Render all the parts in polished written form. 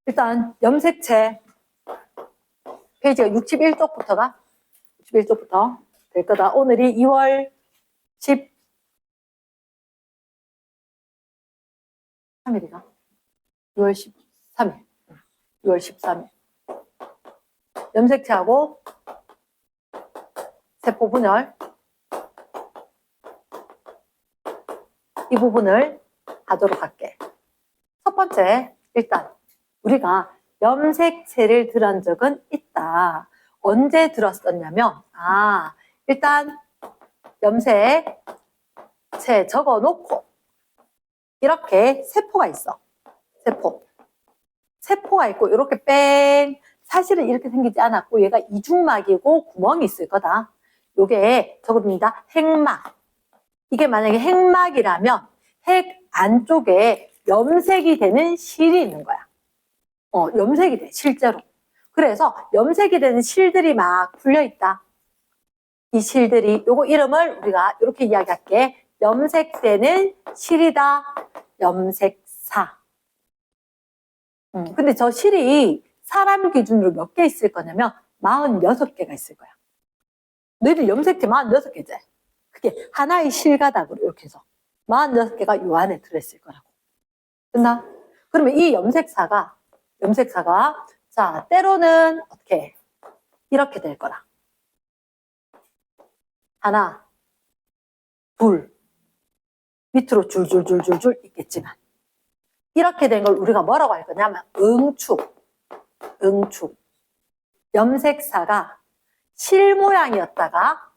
일단 염색체 페이지가 61쪽부터가 61쪽부터 될 거다. 오늘이 2월 13일이가 2월 13일 2월 13일 염색체하고 세포 분열 이 부분을 하도록 할게. 첫 번째, 일단 우리가 염색체를 들은 적은 있다. 언제 들었었냐면 일단 염색체 적어놓고 이렇게 세포가 있어. 세포가 있고 이렇게 뺑 사실은 이렇게 생기지 않았고 얘가 이중막이고 구멍이 있을 거다. 요게 적어둡니다. 핵막. 이게 만약에 핵막이라면 핵 안쪽에 염색이 되는 실이 있는 거야. 염색이 돼, 실제로. 그래서 염색이 되는 실들이 막 풀려있다. 이 실들이, 요거 이름을 우리가 이렇게 이야기할게. 염색되는 실이다. 염색사. 근데 저 실이 사람 기준으로 몇 개 있을 거냐면 46개가 있을 거야. 너희들 염색체 46개지? 그게 하나의 실가닥으로 이렇게 해서 46개가 요 안에 들어있을 거라고. 됐나? 그러면 이 염색사가 자, 때로는 어떻게 이렇게 될 거라. 하나, 둘, 밑으로 줄줄줄줄줄 있겠지만 이렇게 된 걸 우리가 뭐라고 할 거냐면 응축. 염색사가 실 모양이었다가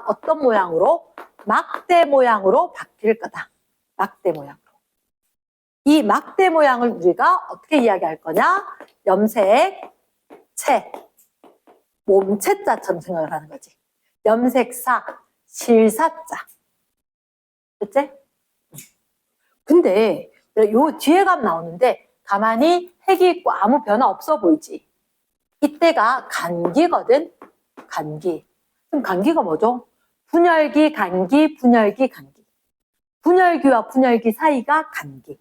어떤 모양으로? 막대 모양으로 바뀔 거다. 막대 모양으로. 이 막대 모양을 우리가 어떻게 이야기할 거냐? 염색체, 몸체자처럼 생각을 하는 거지. 염색사, 실사자. 됐지? 근데 요 뒤에감 나오는데 가만히 핵이 있고 아무 변화 없어 보이지? 이때가 간기거든. 간기. 그럼 간기가 뭐죠? 분열기, 간기, 분열기, 간기. 분열기와 분열기 사이가 간기.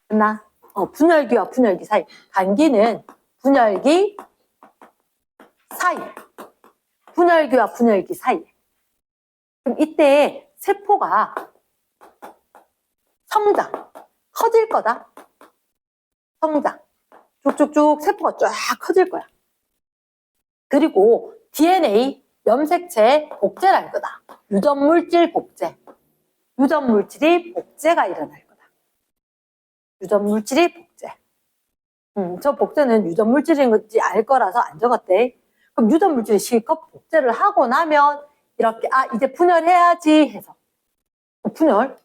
됐나? 분열기와 분열기 사이. 간기는 분열기 사이. 분열기와 분열기 사이. 그럼 이때 세포가 성장, 커질 거다. 성장. 쭉쭉쭉 세포가 쫙 커질 거야. 그리고 DNA, 염색체 복제를 할 거다. 유전물질 복제. 유전물질이 복제가 일어날 거다. 유전물질이 복제. 저 복제는 유전물질인지 알 거라서 안 적었대. 그럼 유전물질이 실컷 복제를 하고 나면 이렇게 이제 분열해야지 해서 분열.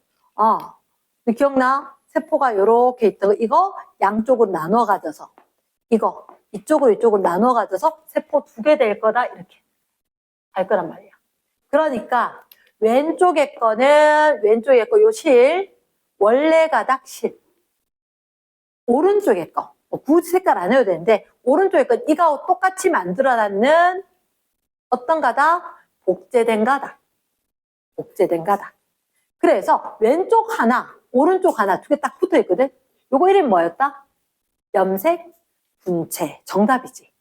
기억나? 세포가 이렇게 있다고 이거 양쪽으로 나눠 가져서 이거 이쪽으로 나눠 가져서 세포 2개 될 거다 이렇게 할 거란 말이야. 그러니까 왼쪽에 거 요 실 원래 가닥 실. 오른쪽에 거 굳이 색깔 안 해도 되는데 오른쪽에 건 이거하고 똑같이 만들어놨는 어떤 가닥? 복제된 가닥. 그래서 왼쪽 하나, 오른쪽 하나 2개 딱 붙어 있거든. 요거 이름 뭐였다? 염색 분체. 정답이지.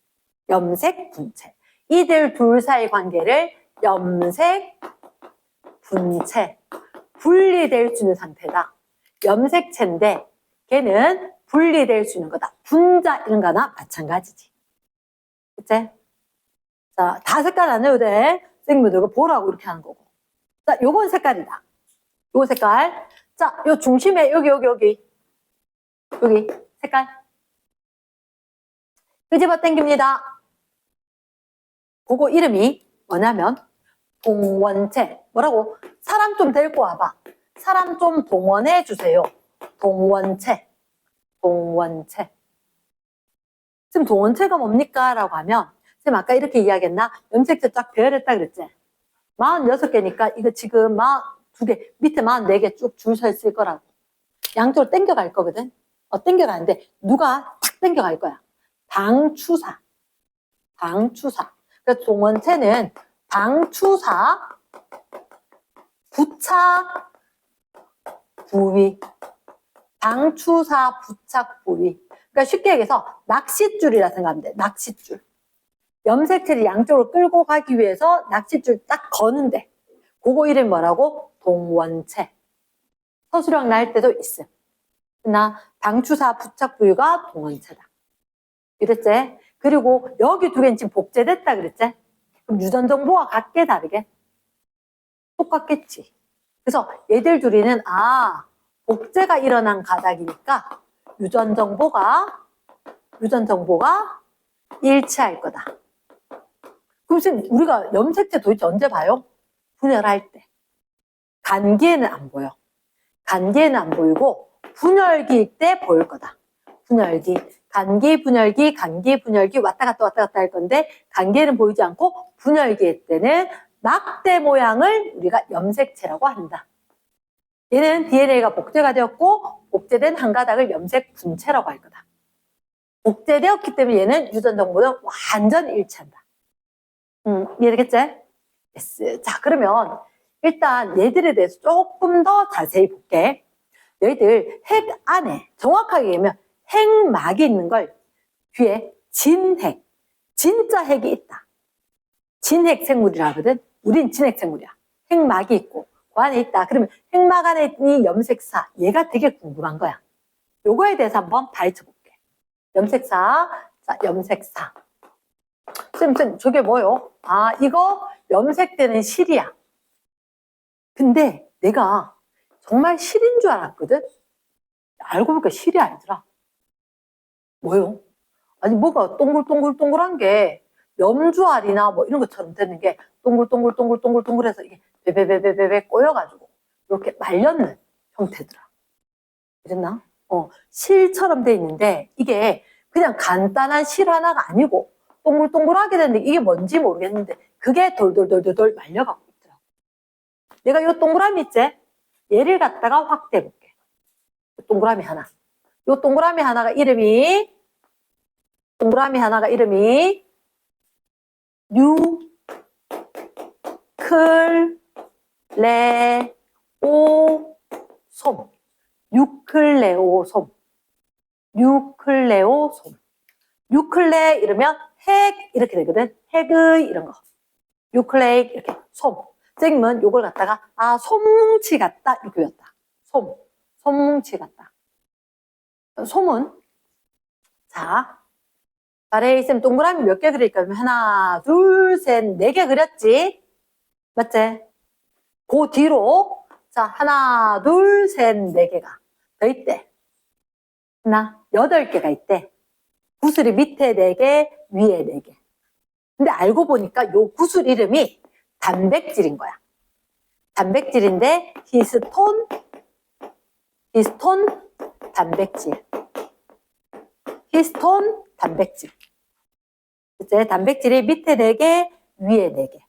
염색 분체. 이들 둘 사이 관계를 염색 분체. 분리될 수 있는 상태다. 염색체인데 걔는 분리될 수 있는 거다. 분자 이런 거나 마찬가지지. 그치? 자, 다 색깔 안 해도 돼. 선생님들 이거 보라고 이렇게 하는 거고. 자, 요건 색깔이다. 요거 색깔. 자, 요 중심에 여기 색깔. 끄집어 당깁니다. 그거 이름이 뭐냐면 동원체. 뭐라고? 사람 좀 데리고 와봐. 사람 좀 동원해 주세요. 동원체. 지금 동원체가 뭡니까? 라고 하면 쌤 아까 이렇게 이야기했나? 염색체 쫙 배열했다 그랬지? 46개니까 이거 지금 42개, 밑에 44개 쭉 줄 서 있을 거라고. 양쪽으로 당겨갈 거거든? 당겨가는데 누가 탁 당겨갈 거야? 방추사. 그래서 동원체는 방추사, 부차, 부위. 당추사 부착 부위. 그러니까 쉽게 얘기해서 낚싯줄이라 생각하면 돼. 낚싯줄. 염색체를 양쪽으로 끌고 가기 위해서 낚싯줄 딱 거는데 그거 이름이 뭐라고? 동원체. 서술형 날 때도 있음. 나 당추사 부착 부위가 동원체다. 이랬지? 그리고 여기 두 개는 지금 복제됐다 그랬지? 그럼 유전 정보가 같게 다르게? 똑같겠지. 그래서 얘들 둘이는 복제가 일어난 가닥이니까 유전 정보가 일치할 거다. 그럼 지금 우리가 염색체 도대체 언제 봐요? 분열할 때. 간기에는 안 보여. 간기에는 안 보이고 분열기 때 보일 거다. 분열기. 간기, 분열기, 간기, 분열기 왔다 갔다 할 건데 간기에는 보이지 않고 분열기 때는 막대 모양을 우리가 염색체라고 한다. 얘는 DNA가 복제가 되었고 복제된 한 가닥을 염색 분체라고 할 거다. 복제되었기 때문에 얘는 유전 정보는 완전 일치한다. 이해되겠지? yes. 자, 그러면 일단 얘들에 대해서 조금 더 자세히 볼게. 너희들 핵 안에 정확하게 얘기하면 핵막이 있는 걸 뒤에 진핵, 진짜 핵이 있다. 진핵 생물이라 하거든. 우린 진핵 생물이야. 핵막이 있고 그 안에 있다. 그러면 핵막 안에 있는 염색사, 얘가 되게 궁금한 거야. 요거에 대해서 한번 파헤쳐 볼게. 염색사, 자, 염색사. 쌤, 저게 뭐요? 이거 염색되는 실이야. 근데 내가 정말 실인 줄 알았거든? 알고 보니까 실이 아니더라. 뭐요? 아니, 뭐가 동글동글동글한 게 염주알이나 뭐 이런 것처럼 되는 게 동글동글동글동글해서 이게 베베베베베 꼬여가지고 이렇게 말렸는 형태더라. 이랬나? 실처럼 돼 있는데 이게 그냥 간단한 실 하나가 아니고 동글동글하게 됐는데 이게 뭔지 모르겠는데 그게 돌돌돌돌 말려갖고 있더라고. 내가 이 동그라미 있지? 얘를 갖다가 확대해 볼게. 동그라미 하나. 이 동그라미 하나가 이름이 뉴클레오솜. 뉴클레오솜. 뉴클레 이러면 핵 이렇게 되거든. 핵의 이런 거. 뉴클레익 이렇게 솜. 선생님은 요걸 갖다가 솜뭉치 같다 이렇게 외웠다. 솜뭉치 같다. 솜은 자, 바레이쌤 동그라미 몇 개 그릴까? 하나, 둘, 셋, 네 개 그렸지? 맞지? 그 뒤로 자, 하나, 둘, 셋, 네 개가 더 있대. 하나, 8개가 있대. 구슬이 밑에 4개, 위에 4개. 근데 알고 보니까 요 구슬 이름이 단백질인 거야. 단백질인데 히스톤 단백질. 히스톤 단백질. 이제 단백질이 밑에 4개, 위에 4개.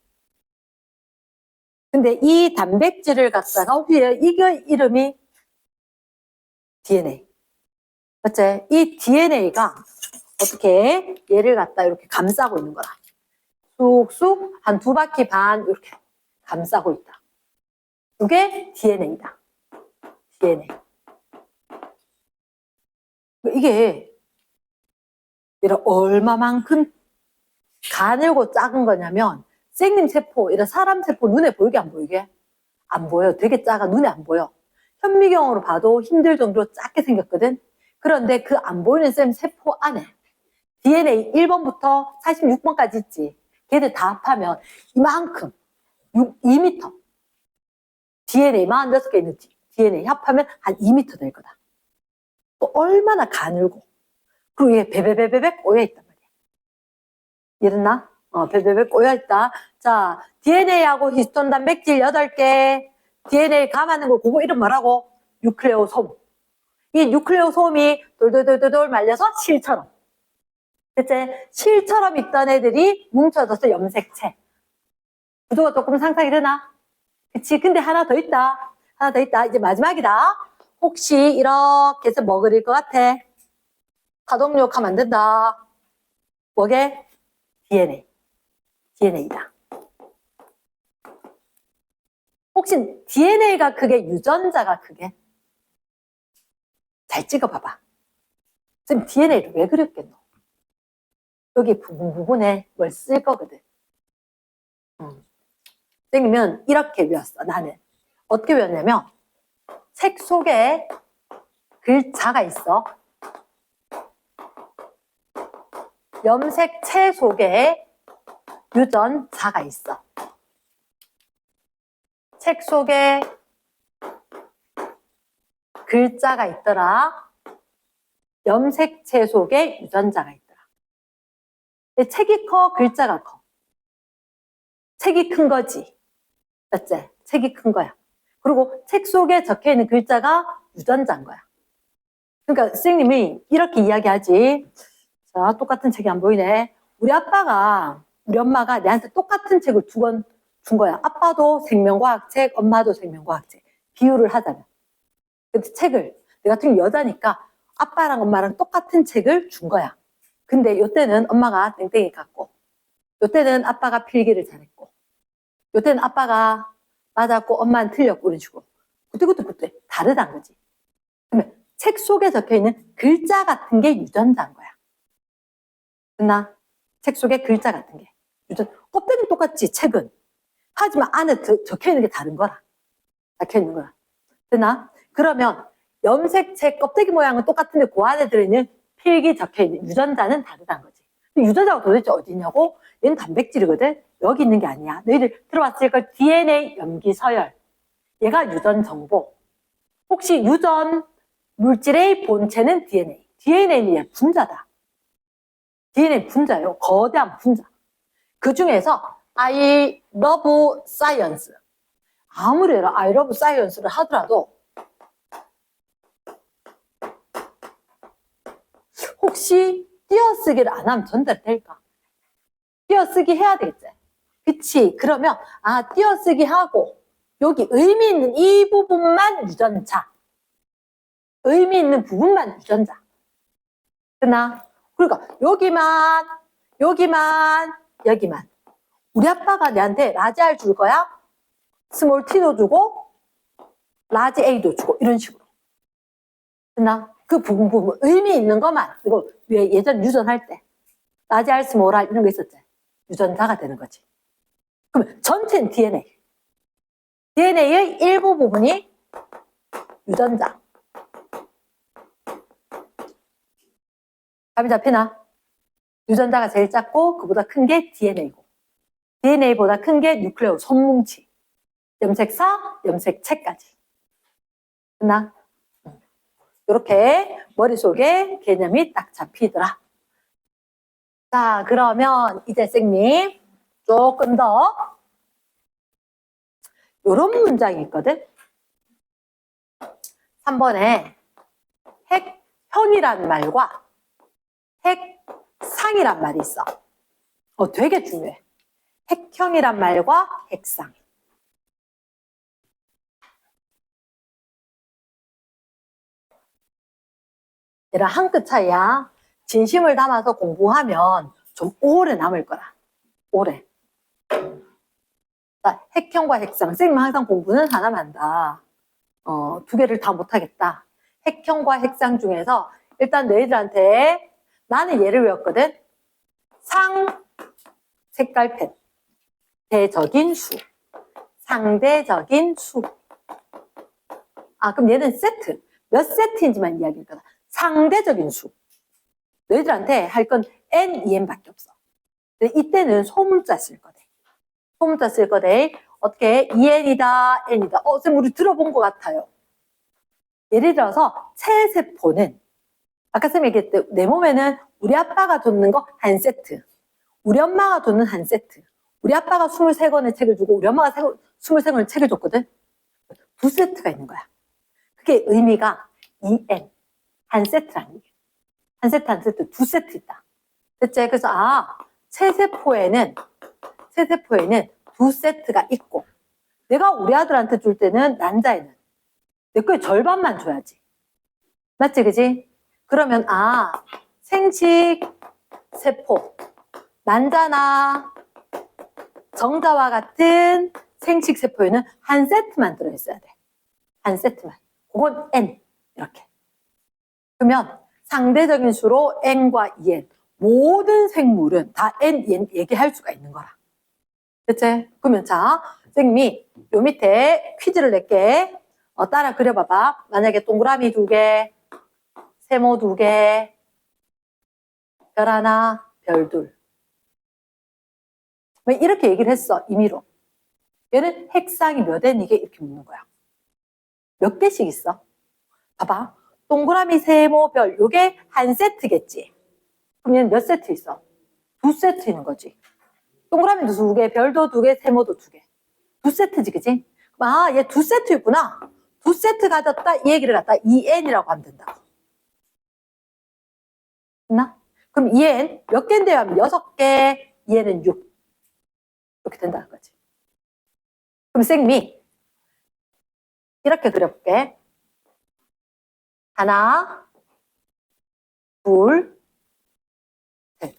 근데 이 단백질을 갖다가 이게 이름이 DNA. 맞지? 이 DNA가 어떻게 얘를 갖다 이렇게 감싸고 있는 거라. 쑥쑥 한 2바퀴 반 이렇게 감싸고 있다. 이게 DNA다. DNA. 이게 이런 얼마만큼 가늘고 작은 거냐면 생님 세포, 이런 사람 세포 눈에 보이게 안 보이게? 안 보여. 되게 작아. 눈에 안 보여. 현미경으로 봐도 힘들 정도로 작게 생겼거든. 그런데 그 안 보이는 쌤 세포 안에 DNA 1번부터 46번까지 있지. 걔들 다 합하면 이만큼 2m DNA 46개 있는 DNA 합하면 한 2m 될 거다. 또 얼마나 가늘고 그리고 얘 베베베베베 꼬여있단 말이야. 이랬나? 베베베 꼬여있다. 자, DNA하고 히스톤 단백질 8개 DNA 감하는 거 그거 이름 뭐라고? 뉴클레오솜. 이 뉴클레오솜이 돌돌돌돌 말려서 실처럼. 그치? 실처럼 있던 애들이 뭉쳐져서 염색체. 구조가 조금 상상이 되나? 그치? 근데 하나 더 있다. 이제 마지막이다. 혹시 이렇게 해서 뭐 그릴 것 같아? 가동력 하면 안 된다. 뭐게? DNA다. 혹시 DNA가 크게 유전자가 크게? 잘 찍어봐봐. 선생님 DNA를 왜 그렸겠노? 여기 부분에 뭘 쓸 거거든. 선생님은 이렇게 외웠어. 나는 어떻게 외웠냐면 책 속에 글자가 있어. 염색체 속에 유전자가 있어. 책 속에 글자가 있더라. 염색체 속에 유전자가 있더라. 책이 커, 글자가 커. 책이 큰 거지. 맞지? 책이 큰 거야. 그리고 책 속에 적혀 있는 글자가 유전자인 거야. 그러니까 선생님이 이렇게 이야기하지. 자, 똑같은 책이 안 보이네. 우리 엄마가 내한테 똑같은 책을 2권 준 거야. 아빠도 생명과학책, 엄마도 생명과학책. 비유를 하자면. 근데 책을, 내 같은 경우 여자니까 아빠랑 엄마랑 똑같은 책을 준 거야. 근데 요때는 엄마가 땡땡이 갔고, 요때는 아빠가 필기를 잘했고, 요때는 아빠가 맞았고, 엄마는 틀렸고, 이런 식으로. 그때 다르다는 거지. 그러면 책 속에 적혀 있는 글자 같은 게 유전자인 거야. 됐나? 책 속에 글자 같은 게. 껍데기는 똑같지, 책은. 하지만 안에 적혀 있는 게 다른 거라. 적혀 있는 거야. 됐나? 그러면 염색체 껍데기 모양은 똑같은데 그 안에 들어있는 필기 적혀 있는 유전자는 다르다는 거지. 유전자가 도대체 어디 있냐고? 얘는 단백질이거든. 여기 있는 게 아니야. 너희들 들어봤을 걸 DNA 염기 서열. 얘가 유전 정보. 혹시 유전 물질의 본체는 DNA. DNA는 얘 분자다. DNA 분자예요. 거대한 분자. 그 중에서 I love science. 아무리 I love science를 하더라도 혹시 띄어쓰기를 안 하면 전달될까? 띄어쓰기 해야 되겠지? 그치? 그러면 띄어쓰기 하고 여기 의미 있는 이 부분만 유전자. 의미 있는 부분만 유전자. 됐나? 그러니까 여기만 우리 아빠가 내한테 라지 R 줄 거야? 스몰 T도 주고 라지 A도 주고 이런 식으로. 됐나? 그 부분 의미 있는 것만. 이거 예전 유전할 때 라지 R 스몰 R 이런 거 있었지? 유전자가 되는 거지. 그러면 전체는 DNA. DNA의 일부 부분이 유전자. 감이 잡히나? 유전자가 제일 작고 그보다 큰 게 DNA고 DNA보다 큰 게 뉴클레오 손뭉치. 염색사, 염색체까지. 됐나? 이렇게 머릿속에 개념이 딱 잡히더라. 자, 그러면 이제 쌤님 조금 더 요런 문장이 있거든. 3번에 핵형이란 말과 핵상이란 말이 있어. 되게 중요해. 핵형이란 말과 핵상. 얘랑 한 끗 차이야. 진심을 담아서 공부하면 좀 오래 남을 거라. 오래. 자, 핵형과 핵상. 쌤은 항상 공부는 하나만 한다. 2개를 다 못하겠다. 핵형과 핵상 중에서 일단 너희들한테 나는 얘를 외웠거든. 상, 색깔펜. 대적인 수. 상대적인 수. 그럼 얘는 세트. 몇 세트인지만 이야기할 거다. 상대적인 수. 너희들한테 할 건 N, EN밖에 없어. 근데 이때는 소문자 쓸 거대. 소문자 쓸 거대. 어떻게? EN이다, N이다. 쌤, 우리 들어본 것 같아요. 예를 들어서, 체세포는, 아까 쌤 얘기했대. 내 몸에는 우리 아빠가 줬는 거 한 세트. 우리 엄마가 줬는 한 세트. 우리 아빠가 23권의 책을 주고, 우리 엄마가 23권의 책을 줬거든? 2세트가 있는 거야. 그게 의미가 EN. 한 세트라는 얘기야. 한 세트, 2세트 있다. 됐지? 그래서, 체세포에는 2세트가 있고, 내가 우리 아들한테 줄 때는, 난자에는, 내 거의 절반만 줘야지. 맞지, 그지? 그러면, 생식세포. 난자나 정자와 같은 생식세포에는 한 세트만 들어있어야 돼. 한 세트만. 그건 N. 이렇게. 그러면 상대적인 수로 n과 2n 모든 생물은 다 n, 얘기할 수가 있는 거라. 됐지? 그러면 자, 선생님이 요 밑에 퀴즈를 낼게. 따라 그려봐봐. 만약에 동그라미 2개, 세모 2개, 별 하나, 별 둘. 이렇게 얘기를 했어, 임의로. 얘는 핵상이 몇 n 이게 이렇게 묻는 거야. 몇 개씩 있어? 봐봐. 동그라미, 세모, 별, 요게 한 세트겠지? 그럼 얘는 몇 세트 있어? 2세트 있는 거지. 동그라미도 2개, 별도 2개, 세모도 2개. 2세트지, 그치? 아, 얘 2세트 있구나. 2세트 가졌다, 이 얘기를 갖다 2n이라고 하면 된다. 됐나? 그럼 2n 몇 개인데요? 하면 6개, 2n은 6. 이렇게 된다는 거지. 그럼 쌤이 이렇게 그려볼게. 하나, 둘, 셋.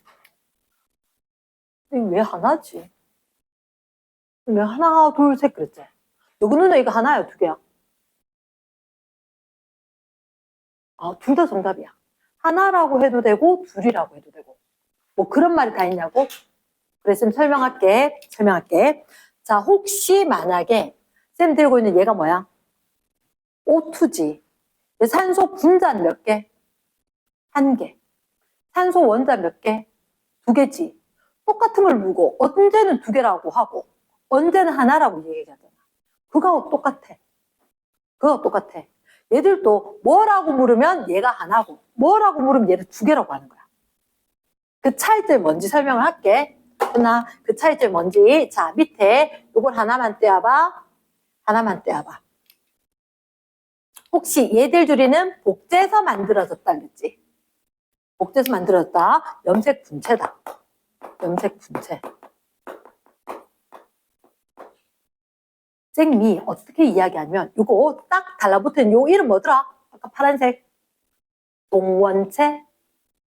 왜 하나지? 왜 하나, 둘, 셋 그랬지? 누구는 이거 하나야, 2개야? 아, 둘 다 정답이야. 하나라고 해도 되고, 둘이라고 해도 되고. 뭐 그런 말이 다 있냐고? 그래, 쌤 설명할게. 자, 혹시 만약에 쌤 들고 있는 얘가 뭐야? O2지. 산소 분자는 몇 개? 1개. 산소 원자 몇 개? 2개지. 똑같은 걸 물고 언제는 2개라고 하고 언제는 하나라고 얘기하잖아. 그거하고 똑같아. 얘들도 뭐라고 물으면 얘가 하나고 뭐라고 물으면 얘를 2개라고 하는 거야. 그 차이점이 뭔지 설명을 할게. 그러나 그 차이점이 뭔지 자 밑에 이걸 하나만 떼어봐. 혹시 얘들 둘이는 복제해서 만들어졌다 그랬지? 복제해서 만들어졌다. 염색 분체다. 쟁미 어떻게 이야기하면 요거 딱 달라붙은 요 이름 뭐더라? 아까 파란색 동원체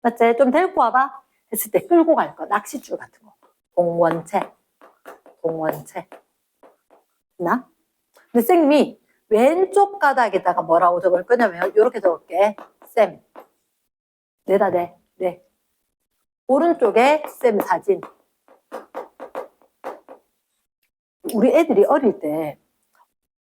맞지? 좀 데리고 와봐 했을 때 끌고 갈 거 낚싯줄 같은 거 동원체 나? 근데 쌤이 왼쪽 가닥에다가 뭐라고 적을 거냐면 요렇게 적을게 쌤 내다 네 오른쪽에 쌤 사진 우리 애들이 어릴 때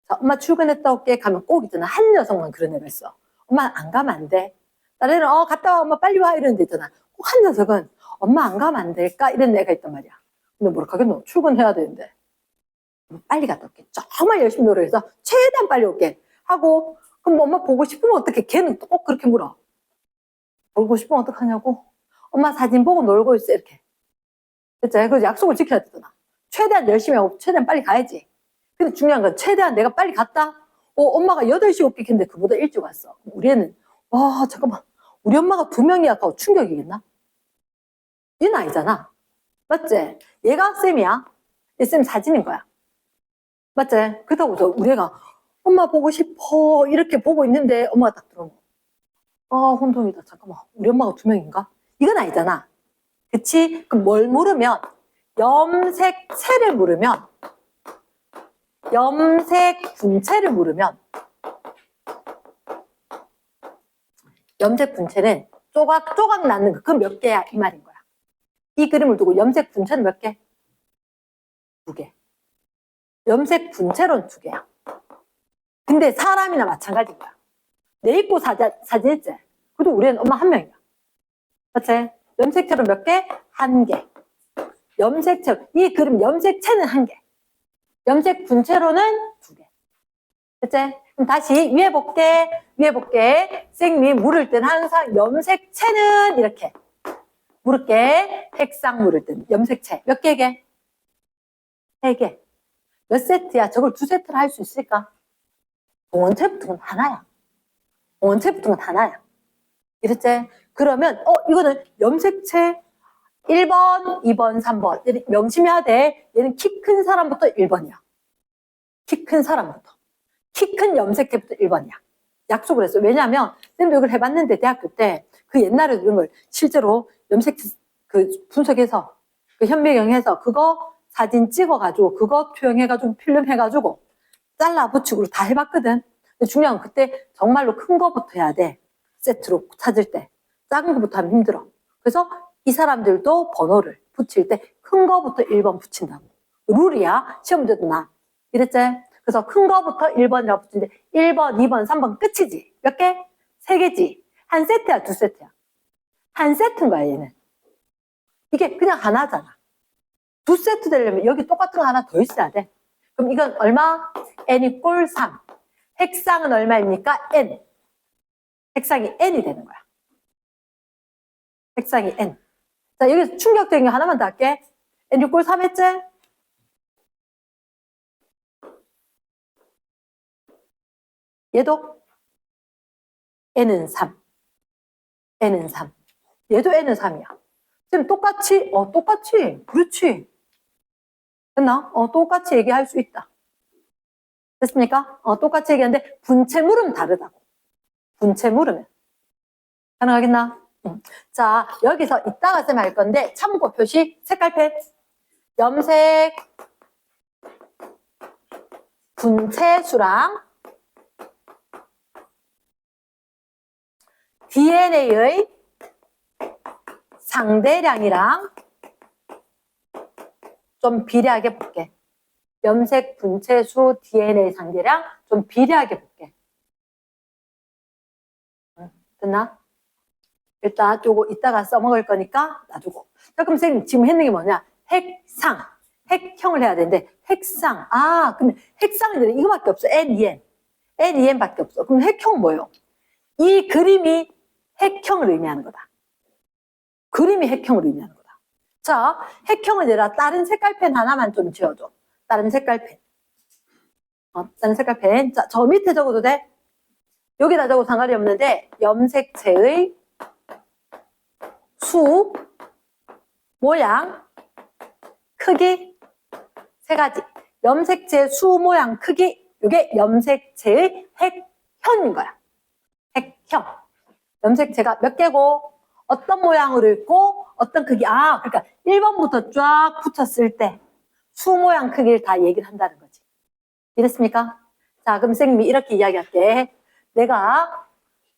자, 엄마 출근했다 올게 가면 꼭 있잖아. 한 녀석만 그런 애가 있어. 엄마 안 가면 안 돼. 다른 애는 갔다 와 엄마 빨리 와 이런 데 있잖아. 꼭 한 녀석은 엄마 안 가면 안 될까 이런 애가 있단 말이야. 근데 뭐라 하겠노? 출근해야 되는데 빨리 갔다 올게. 정말 열심히 노력해서 최대한 빨리 올게 하고 그럼 엄마 보고 싶으면 어떡해? 걔는 또 꼭 그렇게 물어. 보고 싶으면 어떡하냐고? 엄마 사진 보고 놀고 있어 이렇게. 그치? 그래서 약속을 지켜야 되잖아. 최대한 열심히 하고 최대한 빨리 가야지. 근데 중요한 건 최대한 내가 빨리 갔다. 엄마가 8시 올게 했는데 그보다 일찍 왔어. 우리 애는 와 잠깐만 우리 엄마가 2명이야 더 충격이겠나? 얘는 아니잖아. 맞지? 얘가 쌤이야. 얘 쌤 사진인 거야. 맞지? 그렇다고 우리 애가 엄마 보고 싶어 이렇게 보고 있는데 엄마가 딱 들어오면 혼동이다. 잠깐만 우리 엄마가 2명인가? 이건 아니잖아. 그치? 그럼 뭘 물으면 염색체를 물으면 염색 분체를 물으면 염색 분체는 조각 나는 거 그건 몇 개야 이 말인 거야. 이 그림을 두고 염색 분체는 몇 개? 2개. 염색 분체로는 2개야. 근데 사람이나 마찬가지인 거야. 내 입고 사진 있지? 그래도 우리는 엄마 1명이야. 맞지? 염색체로 몇 개? 1개. 염색체 이 그림 염색체는 1개. 염색 분체로는 2개. 됐지? 그럼 다시 위에 볼게. 생미 물을 땐 항상 염색체는 이렇게 물을게. 핵상 물을 땐 염색체 몇 개게? 3개. 몇 세트야? 저걸 2세트를 할 수 있을까? 동원체 붙은 건 하나야. 이랬지? 그러면 이거는 염색체 1번, 2번, 3번. 명심해야 돼. 얘는 키 큰 사람부터 1번이야. 키 큰 염색체부터 1번이야. 약속을 했어. 왜냐하면 쌤도 이걸 해봤는데 대학교 때 그 옛날에도 이런 걸 실제로 염색체 그 분석해서 그 현미경해서 그거 사진 찍어가지고 그거 투영해가지고 필름 해가지고 잘라 붙이고 다 해봤거든. 근데 중요한 건 그때 정말로 큰 거부터 해야 돼. 세트로 찾을 때 작은 것부터 하면 힘들어. 그래서 이 사람들도 번호를 붙일 때 큰 거부터 1번 붙인다고. 룰이야. 시험 문제도 나. 이랬지? 그래서 큰 거부터 1번이라고 붙이는데 1번, 2번, 3번 끝이지. 몇 개? 3개지. 한 세트야, 2세트야? 한 세트인 거야, 얘는. 이게 그냥 하나잖아. 2세트 되려면 여기 똑같은 거 하나 더 있어야 돼. 그럼 이건 얼마? n 이꼴 3. 핵상은 얼마입니까? n. 핵상이 n이 되는 거야. 핵상이 n. 자, 여기서 충격적인 거 하나만 더 할게. n 이꼴 3 했지? 얘도 n은 3. n은 3. 얘도 n은 3이야. 지금 똑같이? 똑같이. 그렇지. 됐나? 똑같이 얘기할 수 있다. 됐습니까? 똑같이 얘기하는데 분체물은 다르다고. 분체물은. 가능하겠나? 자, 여기서 이따가 쌤 할 건데 참고 표시 색깔펜. 염색 분체수랑 DNA의 상대량이랑 좀 비례하게 볼게. 염색 분체수 DNA 상대량 좀 비례하게 볼게. 됐나? 일단 요거 이따가 써먹을 거니까 놔두고. 자, 그럼 선생님 지금 했는 게 뭐냐? 핵상, 핵형을 해야 되는데 핵상. 근데 핵상은 이거밖에 없어. NEN. NEN 밖에 없어. 그럼 핵형은 뭐예요? 이 그림이 핵형을 의미하는 거다. 그림이 핵형을 의미하는 거다. 자, 핵형을 내라. 다른 색깔펜 하나만 좀 지어줘. 다른 색깔펜. 다른 색깔펜. 자, 저 밑에 적어도 돼? 여기다 적어도 상관이 없는데 염색체의 수, 모양, 크기 세 가지. 염색체 수, 모양, 크기. 이게 염색체의 핵형인 거야. 핵형. 염색체가 몇 개고 어떤 모양으로 있고 어떤 크기. 그러니까 1번부터 쫙 붙였을 때 수, 모양, 크기를 다 얘기를 한다는 거지. 이랬습니까? 자, 그럼 선생님이 이렇게 이야기할게. 내가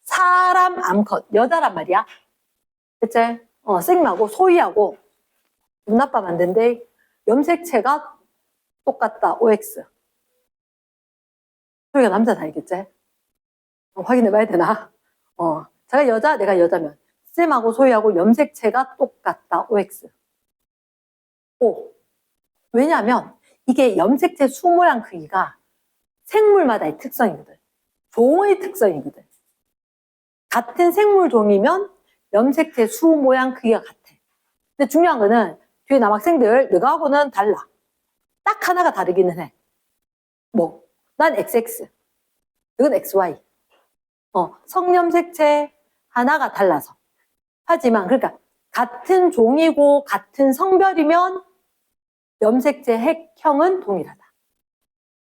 사람 암컷, 여자란 말이야. 그치? 선생님하고 소희하고 눈 아빠 만든데 염색체가 똑같다. OX. 소희가 남자다, 알겠지? 확인해봐야 되나? 제가 여자, 내가 여자면 쌤하고 소희하고 염색체가 똑같다. OX. O. 왜냐하면 이게 염색체 수, 모양, 크기가 생물마다의 특성이거든. 종의 특성이거든. 같은 생물 종이면 염색체 수, 모양, 크기가 같아. 근데 중요한 거는 뒤에 남학생들 너하고는 달라. 딱 하나가 다르기는 해. 뭐? 난 XX. 이건 XY. 성염색체 하나가 달라서. 하지만 그러니까 같은 종이고 같은 성별이면 염색체 핵형은 동일하다.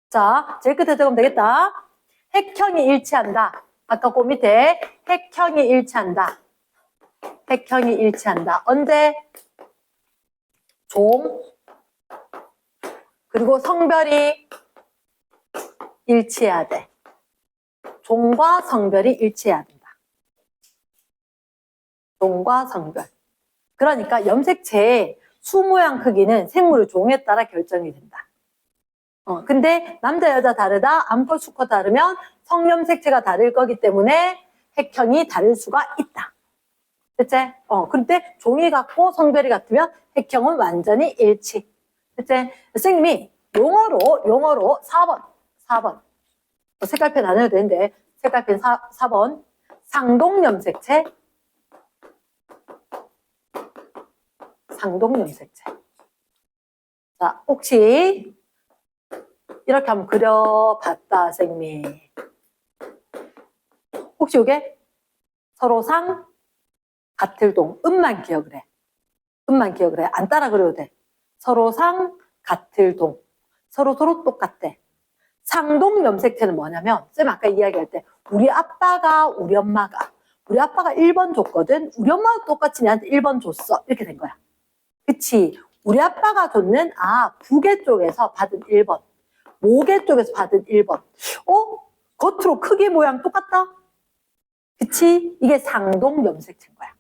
자, 제일 끝에 적으면 되겠다. 핵형이 일치한다. 아까 그 밑에 핵형이 일치한다. 핵형이 일치한다. 언제? 종 그리고 성별이 일치해야 돼. 종과 성별이 일치해야 된다. 종과 성별. 그러니까 염색체의 수, 모양, 크기는 생물의 종에 따라 결정이 된다. 근데 남자, 여자 다르다. 암컷, 수컷 다르면 성염색체가 다를 거기 때문에 핵형이 다를 수가 있다. 그치? 그런데 종이 같고 성별이 같으면 핵형은 완전히 일치. 그치? 선생님이 용어로 4번. 색깔펜 안 해도 되는데, 색깔펜 4번. 상동염색체. 상동염색체. 자, 혹시 이렇게 한번 그려봤다, 선생님이. 혹시 이게 서로상 같을동. 음만 기억을 해. 음만 기억을 해. 안 따라 그려도 돼. 서로상 같을동. 서로 똑같대. 상동염색체는 뭐냐면 쌤 아까 이야기할 때 우리 아빠가 우리 엄마가 1번 줬거든. 우리 엄마도 똑같이 내한테 1번 줬어. 이렇게 된 거야. 그치? 우리 아빠가 줬는 부계 쪽에서 받은 1번. 모계 쪽에서 받은 1번. 겉으로 크기 모양 똑같다? 그치? 이게 상동염색체인 거야.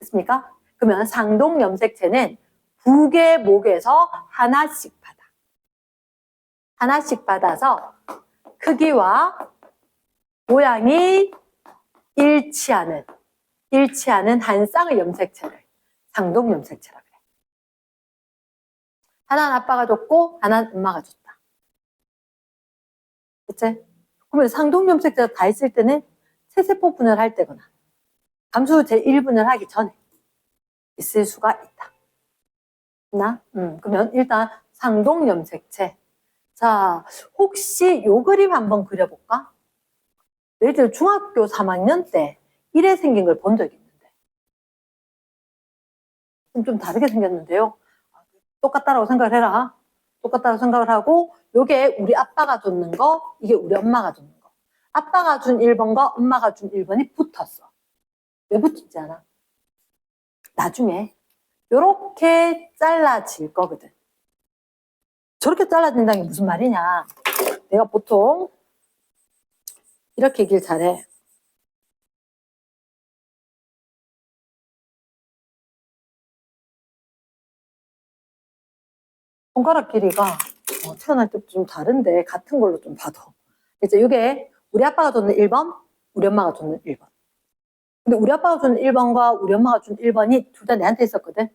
됐습니까? 그러면 상동염색체는 두 개 목에서 하나씩 받아. 하나씩 받아서 크기와 모양이 일치하는 한 쌍의 염색체를 상동염색체라 그래. 하나는 아빠가 줬고 하나는 엄마가 줬다. 그치? 그러면 상동염색체가 다 있을 때는 세세포 분열할 때거나 감수 제1분열 하기 전에 있을 수가 있다. 그러면 일단 상동염색체. 자, 혹시 요 그림 한번 그려볼까? 너희들 중학교 3학년 때 이래 생긴 걸 본 적이 있는데 좀 다르게 생겼는데요. 똑같다라고 생각을 해라. 똑같다고 생각을 하고 요게 우리 아빠가 줬는 거, 이게 우리 엄마가 줬는 거. 아빠가 준 1번과 엄마가 준 1번이 붙었어. 왜 붙지 않아? 나중에 요렇게 잘라질 거거든. 저렇게 잘라진다는 게 무슨 말이냐. 내가 보통 이렇게 얘기를 잘해. 손가락 길이가 태어날 때 좀 다른데 같은 걸로 좀 봐도. 이제 이게 우리 아빠가 줬는 1번, 우리 엄마가 줬는 1번. 근데 우리 아빠가 준 1번과 우리 엄마가 준 1번이 둘 다 내한테 있었거든.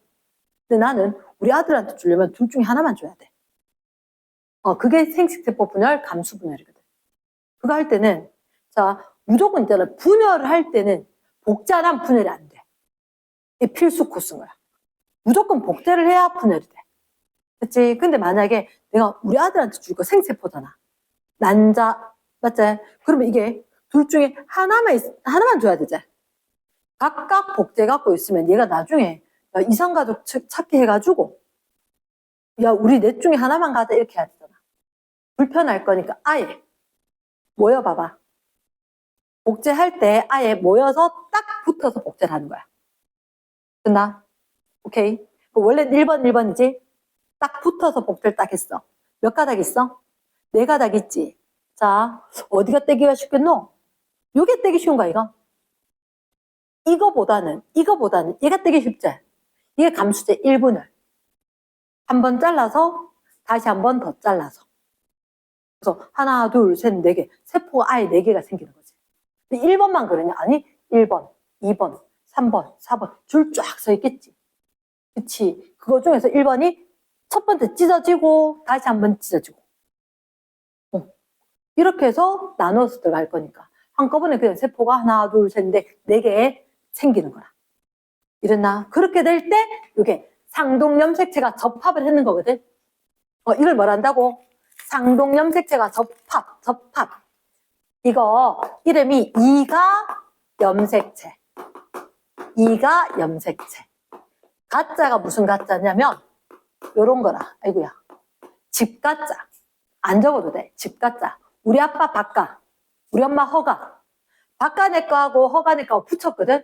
근데 나는 우리 아들한테 주려면 둘 중에 하나만 줘야 돼. 그게 생식세포 분열, 감수 분열이거든. 그거 할 때는, 자, 무조건 있잖아. 분열을 할 때는 복제랑 분열이 안 돼. 이게 필수 코스인 거야. 무조건 복제를 해야 분열이 돼. 그치? 근데 만약에 내가 우리 아들한테 줄 거 생세포잖아. 난자, 맞지? 그러면 이게 둘 중에 하나만 줘야 되지. 각각 복제 갖고 있으면 얘가 나중에 야, 이상가족 찾기 해가지고 야, 우리 넷 중에 하나만 가자 이렇게 해야 되잖아. 불편할 거니까 아예 모여봐봐. 복제할 때 아예 모여서 딱 붙어서 복제를 하는 거야. 됐나? 오케이. 원래 1번이지? 딱 붙어서 복제를 딱 했어. 몇 가닥 있어? 4가닥 있지? 자, 어디가 떼기가 쉽겠노? 요게 떼기 쉬운 거야, 이거. 이거보다는 얘가 떼기 쉽지? 이게 감수제 1분을. 한 번 잘라서 다시 한 번 더 잘라서. 그래서 하나, 둘, 셋, 4개. 세포가 아예 4개가 생기는 거지. 근데 1번만 그러냐? 아니, 1번, 2번, 3번, 4번 줄 쫙 서 있겠지. 그치? 그거 중에서 1번이 첫 번째 찢어지고 다시 한 번 찢어지고. 이렇게 해서 나눠서 들어갈 거니까. 한꺼번에 그냥 세포가 하나, 둘, 셋, 4개 생기는 거야. 이랬나? 그렇게 될 때 이게 상동염색체가 접합을 했는 거거든. 이걸 뭐라 한다고? 상동염색체가 접합. 이거 이름이 이가염색체. 이가염색체. 가짜가 무슨 가짜냐면 요런 거라. 아이고야. 집가짜. 안 적어도 돼. 집가짜. 우리 아빠 박가. 우리 엄마 허가. 박가 내 거하고 허가 내 거하고 붙였거든.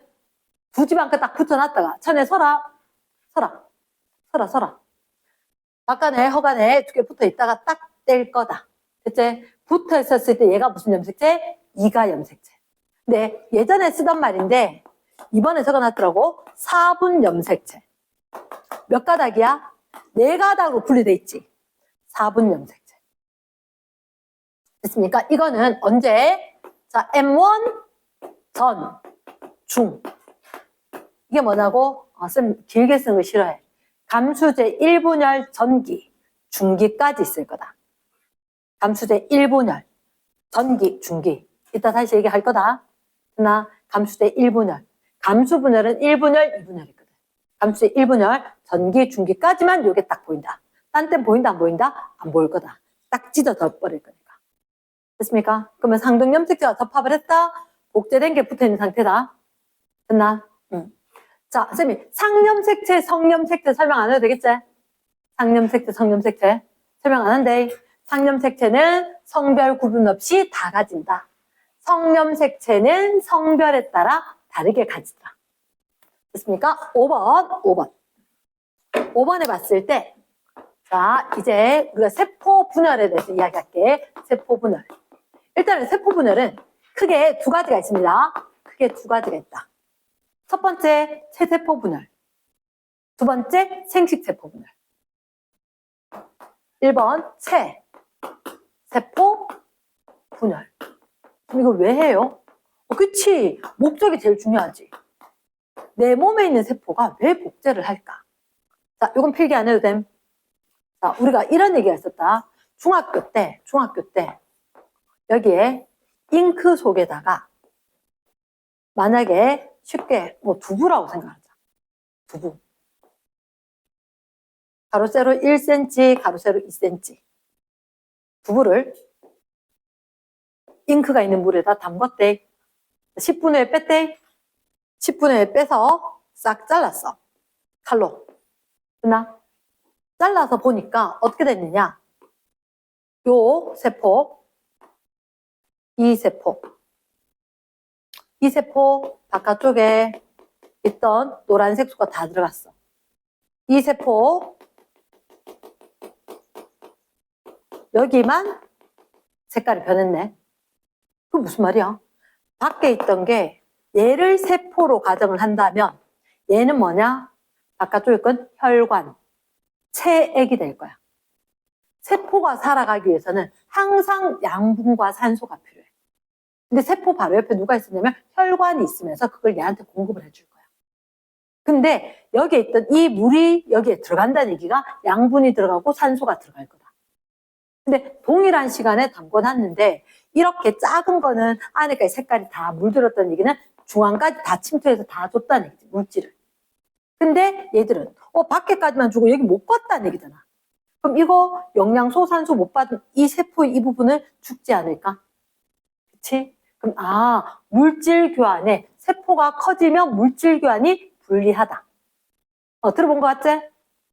두 집 한 거 딱 붙여놨다가 천에 서라. 박간에 허간에 2개 붙어 있다가 딱 뗄 거다. 됐지? 붙어 있었을 때 얘가 무슨 염색체? 이가염색체. 근데 예전에 쓰던 말인데 이번에 적어놨더라고. 4분 염색체. 몇 가닥이야? 4가닥으로 분리돼 있지. 4분 염색체. 됐습니까? 이거는 언제? 자, M1 전, 중. 이게 뭐냐고? 쌤 길게 쓰는 거 싫어해. 감수제 1분열 전기, 중기까지 있을 거다. 감수제 1분열, 전기, 중기. 이따 다시 얘기할 거다. 나 감수제 1분열. 감수분열은 1분열, 2분열이거든. 감수제 1분열, 전기, 중기까지만 요게 딱 보인다. 딴 땐 보인다, 안 보인다? 안 보일 거다. 딱 찢어져 버릴 거니까. 됐습니까? 그러면 상동염색체가 접합을 했다. 복제된 게 붙어 있는 상태다. 됐나? 응. 자, 쌤이 상염색체, 성염색체 설명 안 해도 되겠지? 상염색체, 성염색체 설명 안 한대. 상염색체는 성별 구분 없이 다 가진다. 성염색체는 성별에 따라 다르게 가진다. 됐습니까? 5번. 5번에 봤을 때, 자, 이제 우리가 세포 분열에 대해서 이야기할게. 세포 분열. 일단은 세포 분열은 크게 두 가지가 있습니다. 크게 두 가지가 있다. 첫 번째, 체세포 분열. 두 번째, 생식세포 분열. 1번, 세포 분열. 그럼 이거 왜 해요? 그치. 목적이 제일 중요하지. 내 몸에 있는 세포가 왜 복제를 할까? 자, 이건 필기 안 해도 됨. 자, 우리가 이런 얘기가 있었다. 중학교 때, 여기에 잉크 속에다가 만약에 쉽게 뭐 두부라고 생각하자. 두부. 가로 세로 1cm, 가로 세로 2cm. 두부를 잉크가 있는 물에다 담궜대. 10분 후에 뺐대. 10분 후에 빼서 싹 잘랐어. 칼로. 됐나? 잘라서 보니까 어떻게 됐느냐. 요 세포, 이 세포 바깥쪽에 있던 노란색 수가 다 들어갔어. 이 세포 여기만 색깔이 변했네. 그게 무슨 말이야? 밖에 있던 게 얘를 세포로 가정을 한다면 얘는 뭐냐? 바깥쪽에 건 혈관, 체액이 될 거야. 세포가 살아가기 위해서는 항상 양분과 산소가 필요해. 근데 세포 바로 옆에 누가 있었냐면 혈관이 있으면서 그걸 얘한테 공급을 해줄 거야. 근데 여기에 있던 이 물이 여기에 들어간다는 얘기가 양분이 들어가고 산소가 들어갈 거다. 근데 동일한 시간에 담궈놨는데 이렇게 작은 거는 안에까지 색깔이 다 물들었다는 얘기는 중앙까지 다 침투해서 다 줬다는 얘기지, 물질을. 근데 얘들은 밖에까지만 주고 여기 못 갔다는 얘기잖아. 그럼 이거 영양소, 산소 못 받은 이 세포의 이 부분은 죽지 않을까? 그치? 그럼 물질 교환에 세포가 커지면 물질 교환이 불리하다. 들어본 거 같지?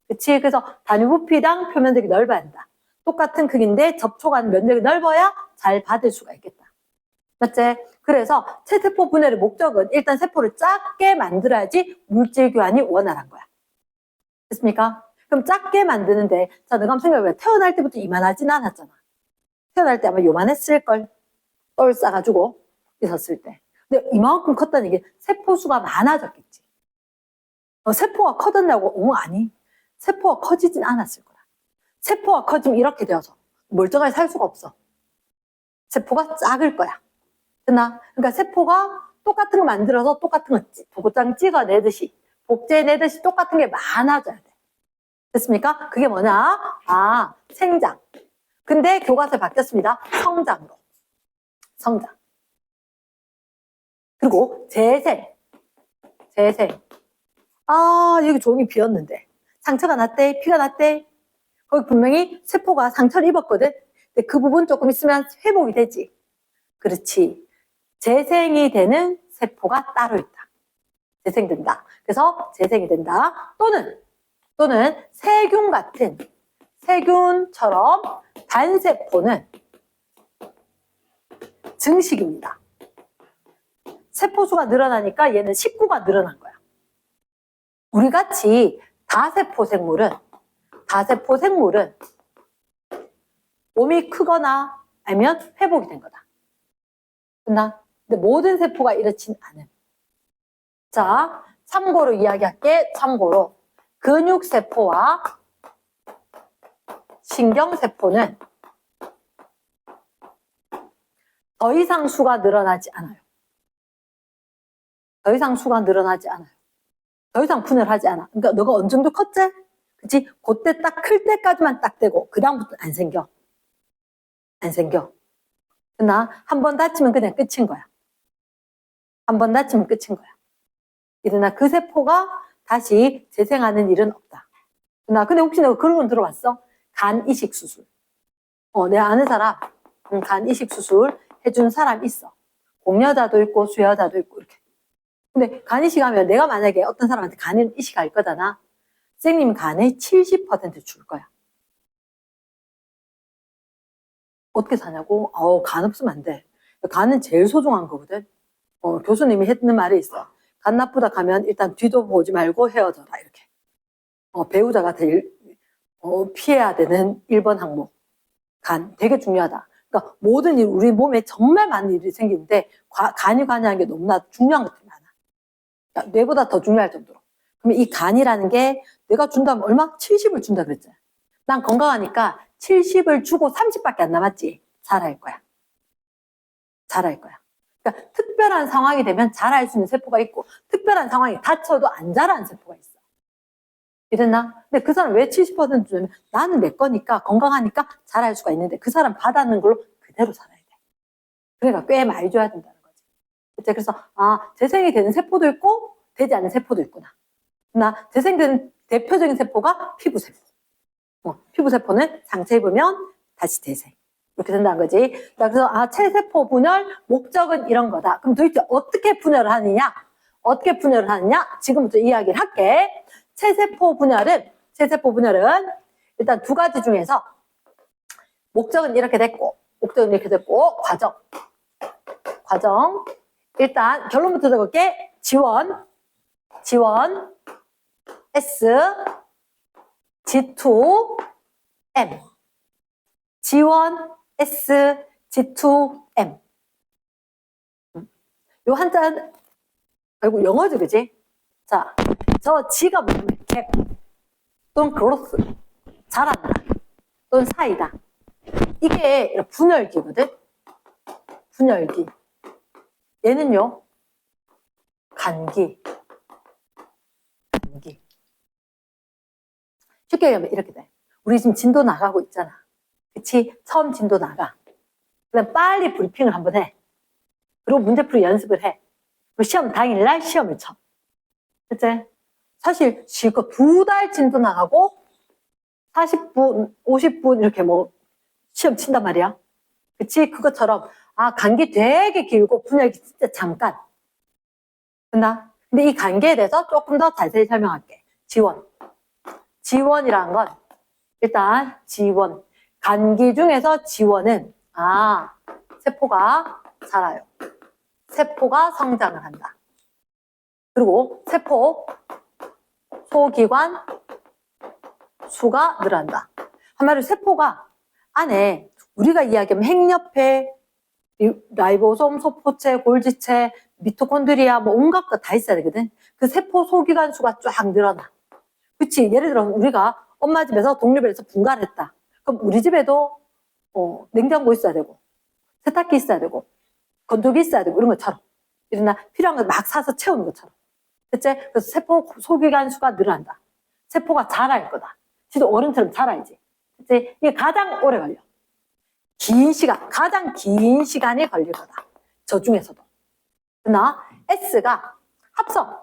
그치? 그래서 단위 부피당 표면적이 넓어야 한다. 똑같은 크기인데 접촉하는 면적이 넓어야 잘 받을 수가 있겠다. 맞지? 그래서 체세포 분열의 목적은 일단 세포를 작게 만들어야지 물질 교환이 원활한 거야. 됐습니까? 그럼 작게 만드는데, 자, 너가 한번 생각해봐. 태어날 때부터 이만하진 않았잖아. 태어날 때 아마 요만했을걸. 똘 싸가지고 있었을 때. 근데 이만큼 컸다는 게 세포수가 많아졌겠지. 세포가 커졌냐고? 아니. 세포가 커지진 않았을 거야. 세포가 커지면 이렇게 되어서 멀쩡하게 살 수가 없어. 세포가 작을 거야. 됐나? 그러니까 세포가 똑같은 거 만들어서 똑같은 거 도구장 찍어내듯이 복제해내듯이 똑같은 게 많아져야 돼. 됐습니까? 그게 뭐냐? 생장. 근데 교과서에 바뀌었습니다. 성장으로. 성장. 그리고 재생. 여기 종이 비었는데 상처가 났대, 피가 났대. 거기 분명히 세포가 상처를 입었거든. 근데 그 부분 조금 있으면 회복이 되지. 그렇지. 재생이 되는 세포가 따로 있다. 재생된다. 그래서 재생이 된다. 또는 세균 같은 세균처럼 단세포는 증식입니다. 세포수가 늘어나니까 얘는 식구가 늘어난 거야. 우리 같이 다세포 생물은 몸이 크거나 아니면 회복이 된 거다. 됐나? 근데 모든 세포가 이렇진 않음. 자, 참고로 이야기할게. 참고로 근육세포와 신경세포는 더 이상 수가 늘어나지 않아요. 더 이상 분열하지 않아. 그러니까 너가 어느 정도 컸지? 그치? 그때 딱 클 때까지만 딱 되고 그 다음부터 안 생겨. 그러나 한 번 다치면 그냥 끝인 거야. 그러나 그 세포가 다시 재생하는 일은 없다. 근데 혹시 내가 그런 건 들어봤어? 간 이식 수술. 내가 아는 사람 간 이식 수술 해준 사람 있어. 공여자도 있고 수여자도 있고 이렇게. 근데 간 이식하면 내가 만약에 어떤 사람한테 간 이식할 거잖아. 선생님 간의 70% 줄 거야. 어떻게 사냐고? 간 없으면 안 돼. 간은 제일 소중한 거거든. 교수님이 했는 말이 있어. 간 나쁘다 가면 일단 뒤도 보지 말고 헤어져라 이렇게. 배우자가 제일 피해야 되는 1번 항목. 간 되게 중요하다. 그러니까 모든 일, 우리 몸에 정말 많은 일이 생기는데 간이 관여하는 게 너무나 중요한 것들이 많아. 그러니까 뇌보다 더 중요할 정도로. 그러면 이 간이라는 게 내가 준다면 얼마? 70을 준다 그랬잖아. 난 건강하니까 70을 주고 30밖에 안 남았지. 잘할 거야. 잘할 거야. 그러니까 특별한 상황이 되면 잘할 수 있는 세포가 있고 특별한 상황이 닥쳐도 안 자라는 세포가 있어. 이랬나? 근데 그 사람 왜 70% 주냐면 나는 내 거니까 건강하니까 잘할 수가 있는데 그 사람 받았는 걸로 그대로 살아야 돼. 그러니까 꽤 많이 줘야 된다는 거지. 그래서 재생이 되는 세포도 있고 되지 않는 세포도 있구나. 재생되는 대표적인 세포가 피부세포. 피부세포는 상처 입으면 다시 재생. 이렇게 된다는 거지. 그래서 체세포 분열 목적은 이런 거다. 그럼 도대체 어떻게 분열을 하느냐? 어떻게 분열을 하느냐? 지금부터 이야기를 할게. 체세포 분열은 일단 두 가지 중에서 목적은 이렇게 됐고 과정. 일단 결론부터 적을게. 지원 S G2M 지원 S G2M 요 한자 아이고 영어지 그지? 자, 저 G가 뭐냐면 갭 또는 그로스 자란다 또는 사이다. 이게 분열기거든. 분열기. 얘는요 간기. 쉽게 얘기하면 이렇게 돼. 우리 지금 진도 나가고 있잖아. 그치? 처음 진도 나가. 그다음 빨리 브리핑을 한번 해. 그리고 문제풀이 연습을 해. 그리고 시험 당일날 시험을 쳐. 그치? 사실 실컷 2달 진도 나가고 40분, 50분 이렇게 시험 친단 말이야. 그치? 그것처럼 간기 되게 길고 분열기 진짜 잠깐. 됐나? 근데 이 간기에 대해서 조금 더 자세히 설명할게. 지원이라는 건 일단 지원. 간기 중에서 지원은 세포가 자라요. 세포가 성장을 한다. 그리고 세포 소기관 수가 늘어난다. 한마디로 세포가 안에 우리가 이야기하면 핵옆에 라이보솜, 소포체, 골지체, 미토콘드리아 온갖 거 다 있어야 되거든. 그 세포 소기관 수가 쫙 늘어나. 그치? 예를 들어 우리가 엄마 집에서 독립을 해서 분가를 했다. 그럼 우리 집에도 냉장고 있어야 되고 세탁기 있어야 되고 건조기 있어야 되고 이런 것처럼 이러나 필요한 거 막 사서 채우는 것처럼. 그치? 그래서 세포 소기관 수가 늘어난다. 세포가 자랄 거다. 진짜 어른처럼 자라야지. 그치? 이게 가장 오래 걸려. 가장 긴 시간이 걸릴 거다. 저 중에서도. 그러나 S가 합성.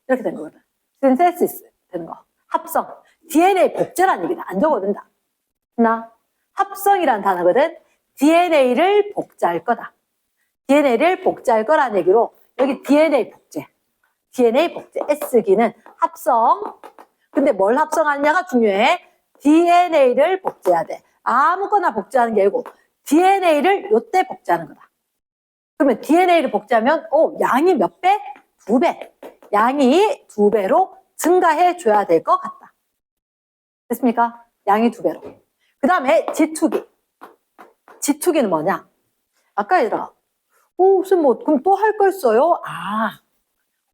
이렇게 되는 거거든. 신세시스 되는 거. 합성. DNA 복제라는 얘기다. 안 적어도 된다. 그러나 합성이라는 단어거든. DNA를 복제할 거다. DNA를 복제할 거라는 얘기로 여기 DNA 복제. S기는 합성. 근데 뭘 합성하느냐가 중요해. DNA를 복제해야 돼. 아무거나 복제하는 게 아니고 DNA를 요때 복제하는 거다. 그러면 DNA를 복제하면 양이 몇 배? 2배. 양이 2배로 증가해 줘야 될 것 같다. 됐습니까? 양이 2배로. 그 다음에 지투기. 지투기는 뭐냐? 아까 얘들아, 무슨 그럼 또 할 거 있어요?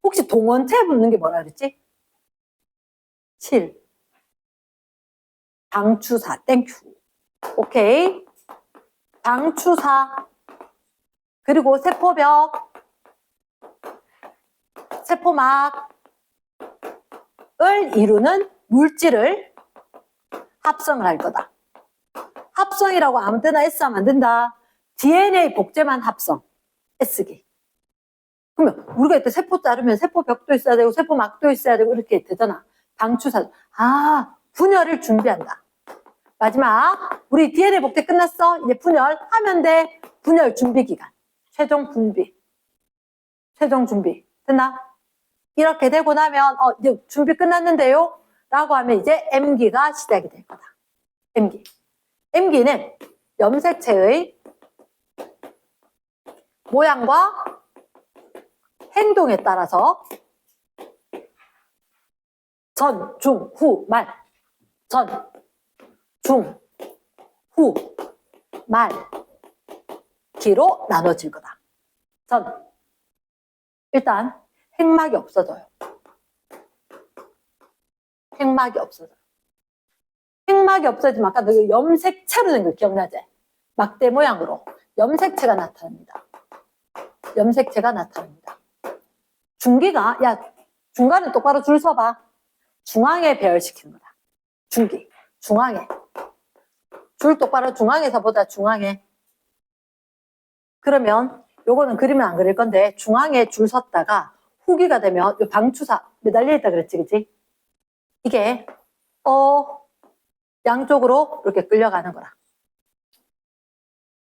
혹시 동원체 붙는 게 뭐라 그랬지? 7. 방추사, 땡큐. 오케이. 방추사. 그리고 세포벽, 세포막을 이루는 물질을 합성을 할 거다. 합성이라고 아무 때나 S 하면 안 된다. DNA 복제만 합성. S기. 그러면 우리가 이때 세포 자르면 세포벽도 있어야 되고 세포막도 있어야 되고 이렇게 되잖아. 방추사. 분열을 준비한다. 마지막 우리 DNA 복제 끝났어. 이제 분열하면 돼. 분열 준비 기간. 최종 준비. 됐나? 이렇게 되고 나면 이제 준비 끝났는데요. 라고 하면 이제 M기가 시작이 될 거다. M기는 염색체의 모양과 행동에 따라서 전, 중, 후, 말. 전, 중, 후, 말, 기로 나눠질 거다. 전 일단 핵막이 없어져요. 핵막이 없어져요. 핵막이 없어지면 아까 그 염색체로 된 거 기억나지? 막대 모양으로 염색체가 나타납니다. 염색체가 나타납니다. 중기가 야 중간에 똑바로 줄 서봐. 중앙에 배열시키는 거다. 중기 중앙에 줄 똑바로 중앙에서 보자. 중앙에. 그러면 요거는 그리면 안 그릴 건데 중앙에 줄 섰다가 후기가 되면 요 방추사 매달려 있다 그랬지, 그치? 이게 양쪽으로 이렇게 끌려가는 거라.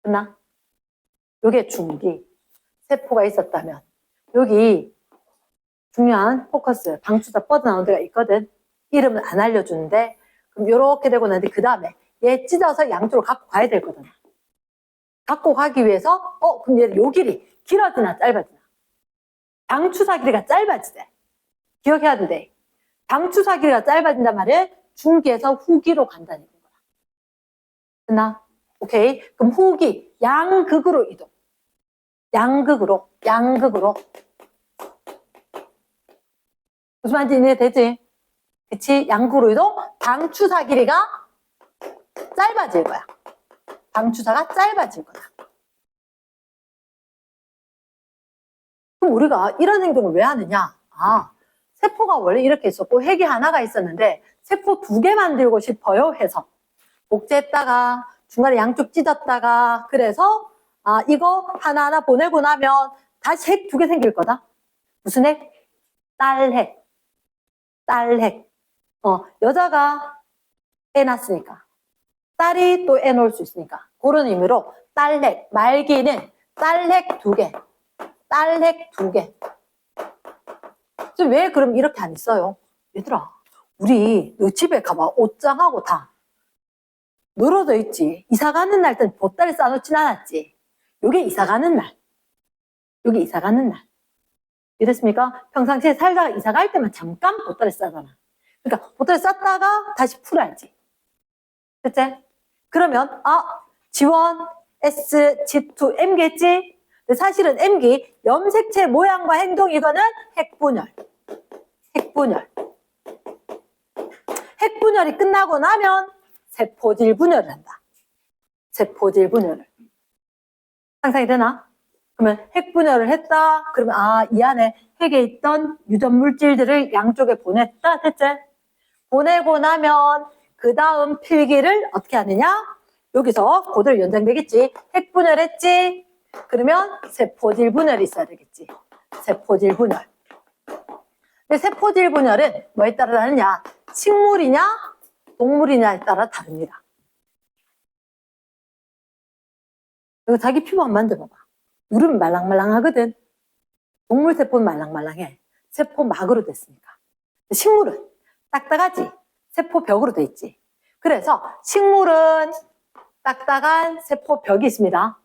끝나? 요게 중기. 세포가 있었다면 여기 중요한 포커스 방추사 뻗어나오는 데가 있거든. 이름은 안 알려주는데 그럼 요렇게 되고 나는데 그 다음에 얘 찢어서 양쪽으로 갖고 가야 될 거잖아. 갖고 가기 위해서 그럼 얘 요 길이 길어지나 짧아지나? 방추사 길이가 짧아지대. 기억해야 돼. 방추사 길이가 짧아진단 말이야. 중기에서 후기로 간다는 거야. 됐나? 오케이. 그럼 후기 양극으로 이동. 양극으로. 무슨 말인지 이해되지? 그치? 양극으로 이동. 방추사 길이가 짧아질 거야. 방추사가 짧아질 거다. 그럼 우리가 이런 행동을 왜 하느냐? 세포가 원래 이렇게 있었고 핵이 하나가 있었는데 세포 2개 만들고 싶어요 해서 복제했다가 중간에 양쪽 찢었다가 그래서 이거 하나하나 보내고 나면 다시 핵 2개 생길 거다. 무슨 핵? 딸핵. 여자가 애 낳았으니까 딸이 또 애 놓을 수 있으니까 그런 의미로 딸핵. 말기는 딸핵 2개. 왜 그럼 이렇게 안 있어요? 얘들아, 우리 너 집에 가봐. 옷장하고 다 늘어져 있지. 이사 가는 날 땐 보따리 싸놓진 않았지. 요게 이사 가는 날. 이랬습니까? 평상시에 살다가 이사 갈 때만 잠깐 보따리 싸잖아. 그러니까 보따리 쌌다가 다시 풀어야지. 그치? 그러면 G1, S, G2, M겠지? 근데 사실은 M기 염색체 모양과 행동 이거는 핵분열. 핵분열이 끝나고 나면 세포질 분열을 한다. 세포질 분열을. 상상이 되나? 그러면 핵분열을 했다. 그러면 이 안에 핵에 있던 유전 물질들을 양쪽에 보냈다. 됐지? 보내고 나면 그 다음 필기를 어떻게 하느냐? 여기서 그대로 연장되겠지. 핵분열했지? 그러면 세포질 분열이 있어야 되겠지. 세포질 분열. 근데 세포질 분열은 뭐에 따라 다르냐? 식물이냐 동물이냐에 따라 다릅니다. 이거 자기 피부 한번 만져봐봐. 물은 말랑말랑하거든. 동물 세포는 말랑말랑해. 세포막으로 됐으니까. 식물은 딱딱하지. 세포벽으로 돼 있지. 그래서 식물은 딱딱한 세포벽이 있습니다.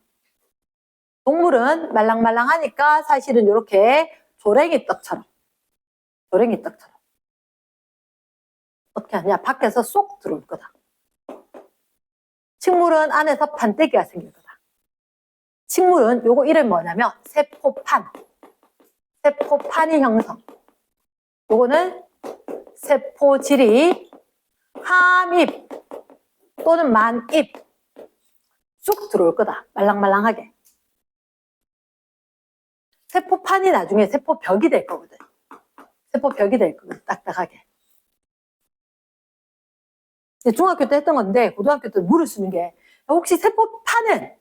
동물은 말랑말랑하니까 사실은 이렇게 조랭이 떡처럼 어떻게 하냐? 밖에서 쏙 들어올 거다. 식물은 안에서 판때기가 생길 거다. 식물은 요거 이름 뭐냐면 세포판이 형성. 요거는 세포질이 함입 또는 만입 쑥 들어올 거다. 말랑말랑하게. 세포판이 나중에 세포벽이 될 거거든. 딱딱하게. 중학교 때 했던 건데 고등학교 때 물을 쓰는 게 혹시 세포판은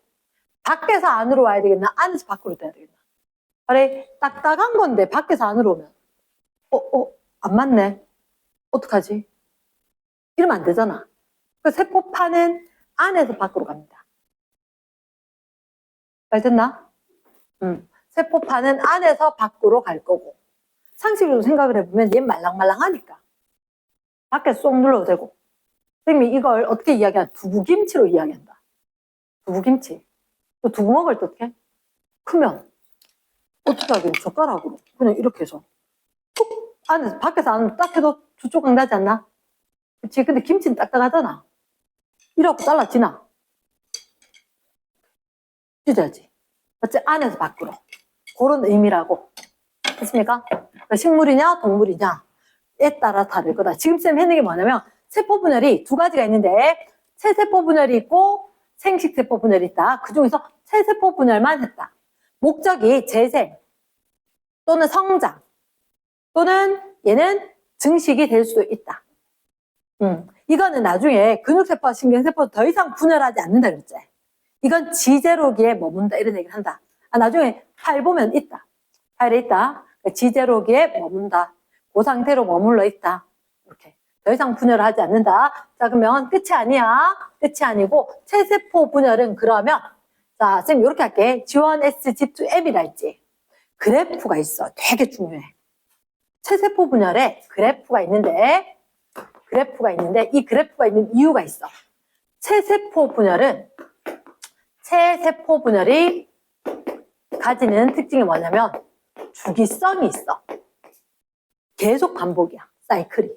밖에서 안으로 와야 되겠나? 안에서 밖으로 돼야 되겠나? 그래, 딱딱한 건데 밖에서 안으로 오면 안 맞네. 어떡하지? 이러면 안 되잖아. 그 세포판은 안에서 밖으로 갑니다. 잘 됐나? 세포판은 안에서 밖으로 갈 거고 상식으로 생각을 해보면 얘는 말랑말랑하니까 밖에서 쏙 눌러도 되고 선생님이 이걸 어떻게 이야기하냐? 두부김치로 이야기한다. 두부김치. 또 두부 먹을 때 어떻게? 크면 어떻게 하긴 젓가락으로 그냥 이렇게 해서 툭 안에서 밖에서 안으로 딱 해도 두 조각 나지 않나? 그치? 근데 김치는 딱딱하잖아. 이렇게 잘라지나? 유전지. 맞지? 안에서 밖으로. 그런 의미라고. 됐습니까? 식물이냐, 동물이냐에 따라 다를 거다. 지금 쌤 했는 게 뭐냐면, 세포 분열이 두 가지가 있는데, 체세포 분열이 있고, 생식세포 분열이 있다. 그 중에서 체세포 분열만 했다. 목적이 재생, 또는 성장, 또는 얘는 증식이 될 수도 있다. 이거는 나중에 근육세포와 신경세포 더 이상 분열하지 않는다 그랬지. 이건 지제로기에 머문다 이런 얘기를 한다. 나중에 팔 보면 있다. 팔에 있다. 지제로기에 머문다. 그 상태로 머물러 있다. 이렇게. 더 이상 분열을 하지 않는다. 자, 그러면 끝이 아니야. 끝이 아니고 체세포 분열은 그러면 자, 쌤 이렇게 할게. G1S, G2M이라 했지. 그래프가 있어. 되게 중요해. 체세포 분열에 그래프가 있는데 이 그래프가 있는 이유가 있어. 체세포 분열이 가지는 특징이 뭐냐면 주기성이 있어. 계속 반복이야. 사이클이.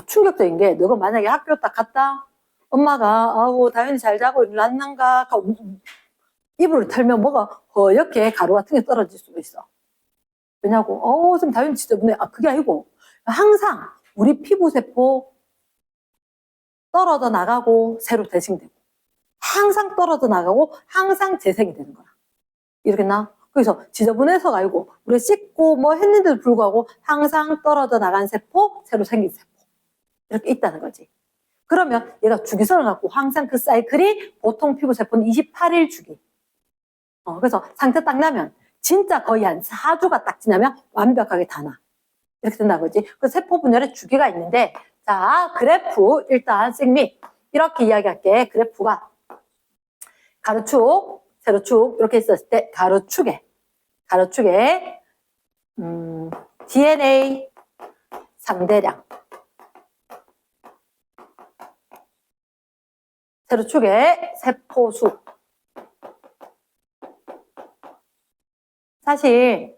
충격적인 게 너가 만약에 학교 딱 갔다 엄마가 아우 다현이 잘 자고 일어났는가 하고 이불을 털면 뭐가 허옇게 가루 같은 게 떨어질 수도 있어. 왜냐고? 선생님 다현이 진짜 문에 그게 아니고 항상 우리 피부세포 떨어져 나가고 새로 대생되고 항상 떨어져 나가고 항상 재생이 되는 거야. 이러겠나? 그래서 지저분해서가 아니고 우리가 씻고 뭐 했는데도 불구하고 항상 떨어져 나간 세포, 새로 생긴 세포 이렇게 있다는 거지. 그러면 얘가 주기성을 갖고 항상 그 사이클이 보통 피부세포는 28일 주기. 그래서 상태 딱 나면 진짜 거의 한 4주가 딱 지나면 완벽하게 다 나. 이렇게 된다는 거지. 그 세포 분열의 주기가 있는데 자 그래프 일단 쌤이 이렇게 이야기할게. 그래프가 가로축, 세로축 이렇게 있었을 때 가로축에 DNA 상대량 세로축에 세포수 사실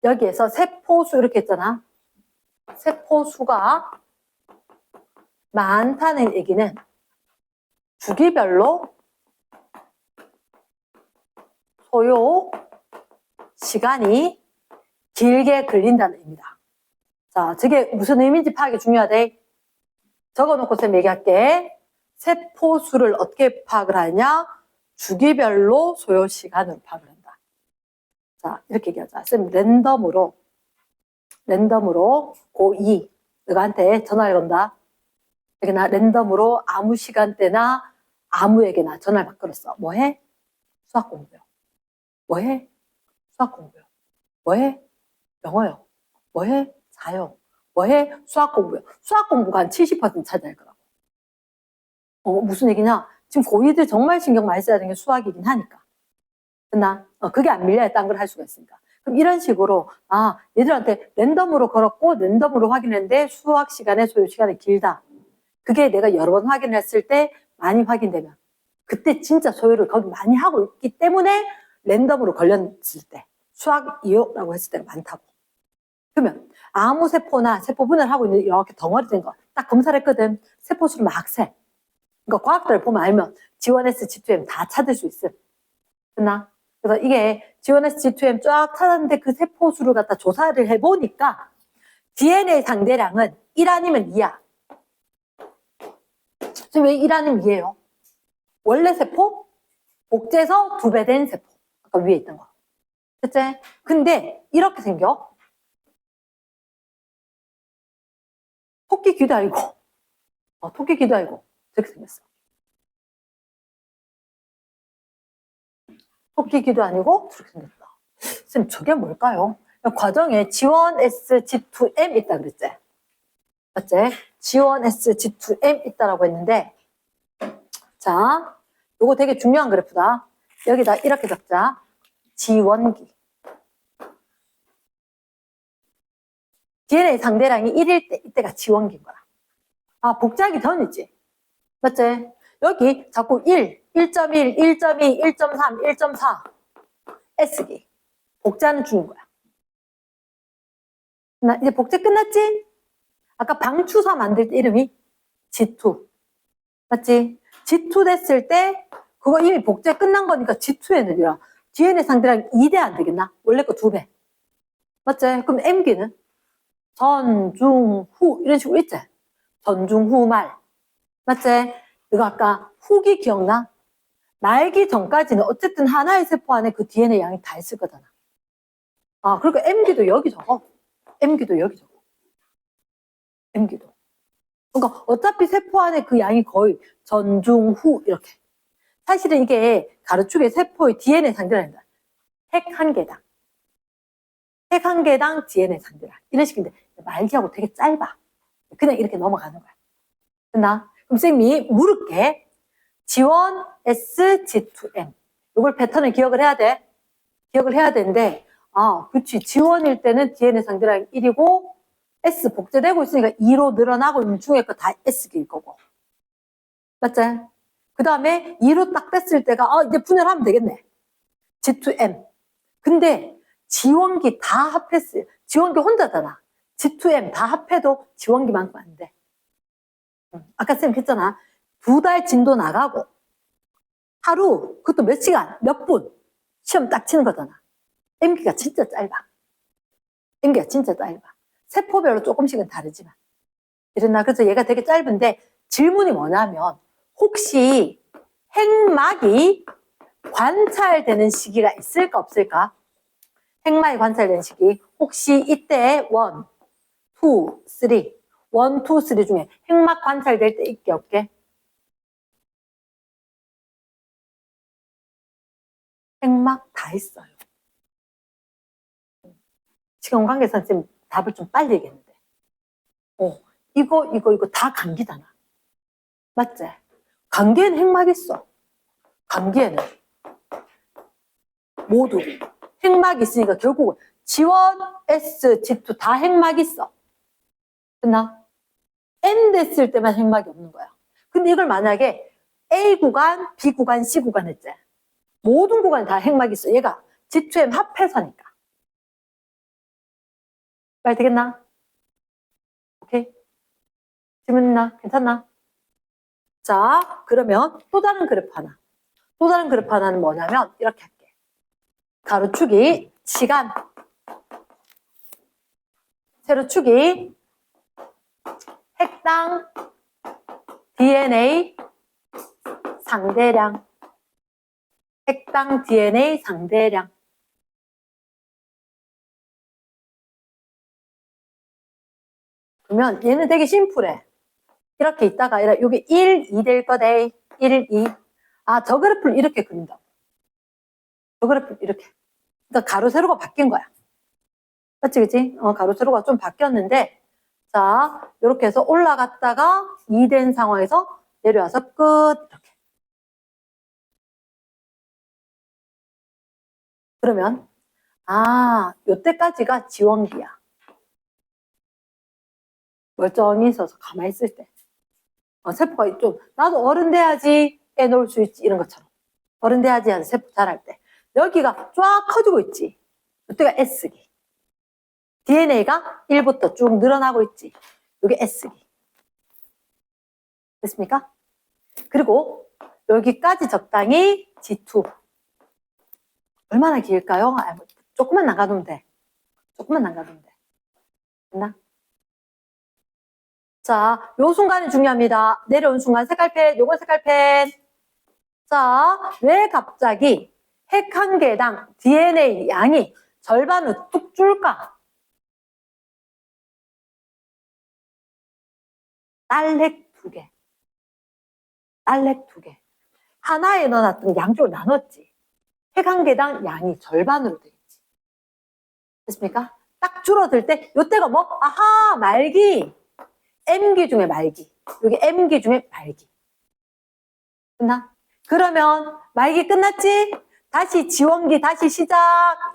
여기에서 세포수 이렇게 했잖아. 세포수가 많다는 얘기는 주기별로 소요 시간이 길게 걸린다는 의미다. 자, 저게 무슨 의미인지 파악이 중요하대. 적어놓고 쌤 얘기할게. 세포수를 어떻게 파악을 하냐? 주기별로 소요 시간으로 파악을 한다. 자, 이렇게 얘기하자. 쌤 랜덤으로 고2 너한테 전화를 건다. 이렇게 나 랜덤으로 아무 시간대나 아무에게나 전화를 막 걸었어. 뭐해? 수학 공부요. 뭐해? 수학 공부요. 뭐해? 영어요. 뭐해? 자요. 뭐해? 수학 공부요. 수학 공부가 한 70% 차지할 거라고. 무슨 얘기냐? 지금 고2들 정말 신경 많이 써야 되는 게 수학이긴 하니까. 됐나? 그게 안 밀려야 딴 걸 할 수가 있으니까. 그럼 이런 식으로 얘들한테 랜덤으로 걸었고 랜덤으로 확인했는데 수학 시간에 소요 시간이 길다. 그게 내가 여러 번 확인했을 때 많이 확인되면 그때 진짜 소요를 거기 많이 하고 있기 때문에 랜덤으로 걸렸을 때 수학 이요라고 했을 때가 많다고. 그러면 아무 세포나 세포 분열하고 있는 이렇게 덩어리 된 거 딱 검사를 했거든. 세포수를 막 세. 그러니까 과학자를 보면 알면 G1S, G2M 다 찾을 수 있음. 됐나? 그래서 이게 G1S, G2M 쫙 찾았는데 그 세포수를 갖다 조사를 해보니까 DNA 상대량은 1 아니면 2야. 지금 왜 1 아니면 2예요? 원래 세포, 복제해서 2배 된 세포. 아까 위에 있던 거. 됐지? 근데 이렇게 생겨. 토끼 귀도 아니고, 토끼 귀도 아니고, 저렇게 생겼어. 토끼 귀도 아니고, 저렇게 생겼다. 쌤, 저게 뭘까요? 과정에 G1S, G2M 있다 그랬지? 맞지? G1S, G2M 있다라고 했는데, 자, 요거 되게 중요한 그래프다. 여기다 이렇게 적자. G1기. DNA 상대량이 1일 때, 이때가 G1기인 거야. 복제하기 전이지. 맞지? 여기 자꾸 1, 1.1, 1.2, 1.3, 1.4 S기. 복제하는 중인 거야. 나 이제 복제 끝났지? 아까 방추사 만들 때 이름이 G2. 맞지? G2 됐을 때 그거 이미 복제 끝난 거니까 G2에는 이라 DNA 상대랑 2대 안 되겠나? 원래 거 2배. 맞지? 그럼 M기는 전, 중, 후 이런 식으로 있지? 전, 중, 후, 말. 맞지? 이거 아까 후기 기억나? 말기 전까지는 어쨌든 하나의 세포 안에 그 DNA 양이 다 있을 거잖아. 아, 그러니까 M기도 여기 적어. M기도 여기 적어. M기도. 그러니까 어차피 세포 안에 그 양이 거의 전, 중, 후 이렇게. 사실은 이게 가로축의 세포의 DNA 상대란다. 핵 한 개당. 핵 한 개당 DNA 상대라. 이런 식인데 말기하고 되게 짧아. 그냥 이렇게 넘어가는 거야. 됐나? 그럼 쌤이 물을게. G1, S, G2M. 이걸 패턴을 기억을 해야 돼. 기억을 해야 되는데, 아, 그치. G1일 때는 DNA 상대랑 1이고, S 복제되고 있으니까 2로 늘어나고 있는 중에 거 다 S길 거고. 맞지? 그 다음에 2로 딱 뺐을 때가, 이제 분열하면 되겠네. G2M. 근데 G1기 다 합했어요. G1기 혼자잖아. G2M 다 합해도 G1기만큼 안 돼. 아까 쌤 했잖아. 2달 진도 나가고 하루 그것도 몇 시간 몇 분 시험 딱 치는 거잖아. M기가 진짜 짧아. M기가 진짜 짧아. 세포별로 조금씩은 다르지만 이랬나. 그래서 얘가 되게 짧은데 질문이 뭐냐면 혹시 핵막이 관찰되는 시기가 있을까 없을까? 핵막이 관찰되는 시기 혹시 이때 1, 2, 3 1, 2, 3 중에 핵막 관찰될 때 있게 없게? 핵막 다 있어요. 시간 관계에서 선생님 답을 좀 빨리 얘기했는데. 이거 다 감기잖아. 맞지? 감기에는 핵막 있어. 감기에는. 모두. 핵막이 있으니까 결국은 G1, S, G2 다 핵막이 있어. 됐나? N 됐을 때만 핵막이 없는 거야. 근데 이걸 만약에 A 구간, B 구간, C 구간 했지. 모든 구간에 다 핵막이 있어. 얘가 G2M 합해서니까. 말 되겠나? 오케이? 질문 있나? 괜찮나? 자, 그러면 또 다른 그래프 하나. 또 다른 그래프 하나는 뭐냐면 이렇게 할게. 가로축이 시간, 세로축이 핵당 DNA 상대량. 핵당 DNA 상대량. 그러면 얘는 되게 심플해. 이렇게 있다가 여기 1, 2 될 거대. 1, 2. 아, 저 그래프를 이렇게 그린다고. 저 그래프를 이렇게. 그러니까 가로 세로가 바뀐 거야. 맞지, 그치? 가로 세로가 좀 바뀌었는데, 자, 이렇게 해서 올라갔다가 2 된 상황에서 내려와서 끝. 이렇게. 그러면, 요때까지가 지원기야. 멀쩡히 있어서 가만히 있을 때. 세포가 좀, 나도 어른 돼야지 애 놓을 수 있지. 이런 것처럼. 어른 돼야지 하는 세포 자랄 때. 여기가 쫙 커지고 있지. 이때가 S기. DNA가 1부터 쭉 늘어나고 있지. 이게 S기. 됐습니까? 그리고 여기까지 적당히 G2. 얼마나 길까요? 조금만 나가두면 돼. 조금만 나가두면 돼. 됐나? 자, 요 순간이 중요합니다. 내려온 순간 색깔펜, 요거 색깔펜. 자, 왜 갑자기 핵 한 개당 DNA 양이 절반으로 뚝 줄까? 딸핵 2개. 딸핵 2개. 하나에 넣어놨던 양쪽으로 나눴지. 핵 한 개당 양이 절반으로 되겠지. 됐습니까? 딱 줄어들 때, 요때가 뭐? 아하, 말기. M기 중에 말기. 여기 M기 중에 말기. 끝나? 그러면 말기 끝났지? 다시 지원기 다시 시작.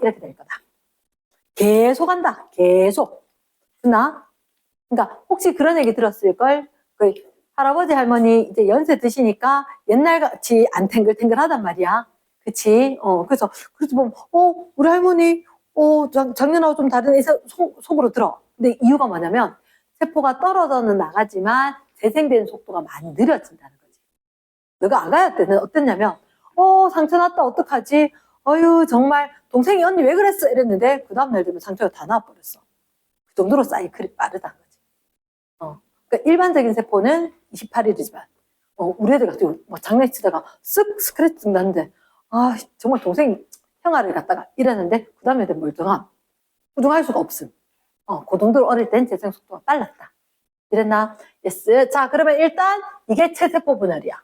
이렇게 될 거다. 계속 한다. 계속. 끝나? 그러니까 혹시 그런 얘기 들었을걸? 그 할아버지 할머니 이제 연세 드시니까 옛날같이 안 탱글탱글하단 말이야. 그치? 그래서 보면 우리 할머니 작년하고 좀 다르네 속으로 들어. 근데 이유가 뭐냐면 세포가 떨어져는 나가지만 재생되는 속도가 많이 느려진다는 거지. 너가 아가야 때는 어땠냐면, 상처 났다, 어떡하지? 어휴, 정말, 동생이 언니 왜 그랬어? 이랬는데, 그 다음날 되면 상처가 다 나와버렸어. 그 정도로 사이클이 빠르다는 거지. 그러니까 일반적인 세포는 28일이지만, 우리 애들 같은 경우, 뭐 장난치다가 쓱 스크래치 났는데, 정말 동생이 형아를 갖다가 이랬는데, 그 다음에 되면 멀쩡함. 부정할 수가 없음. 그 정도로 어릴 땐 재생 속도가 빨랐다. 이랬나? 예스. 자, 그러면 일단 이게 체세포 분열이야.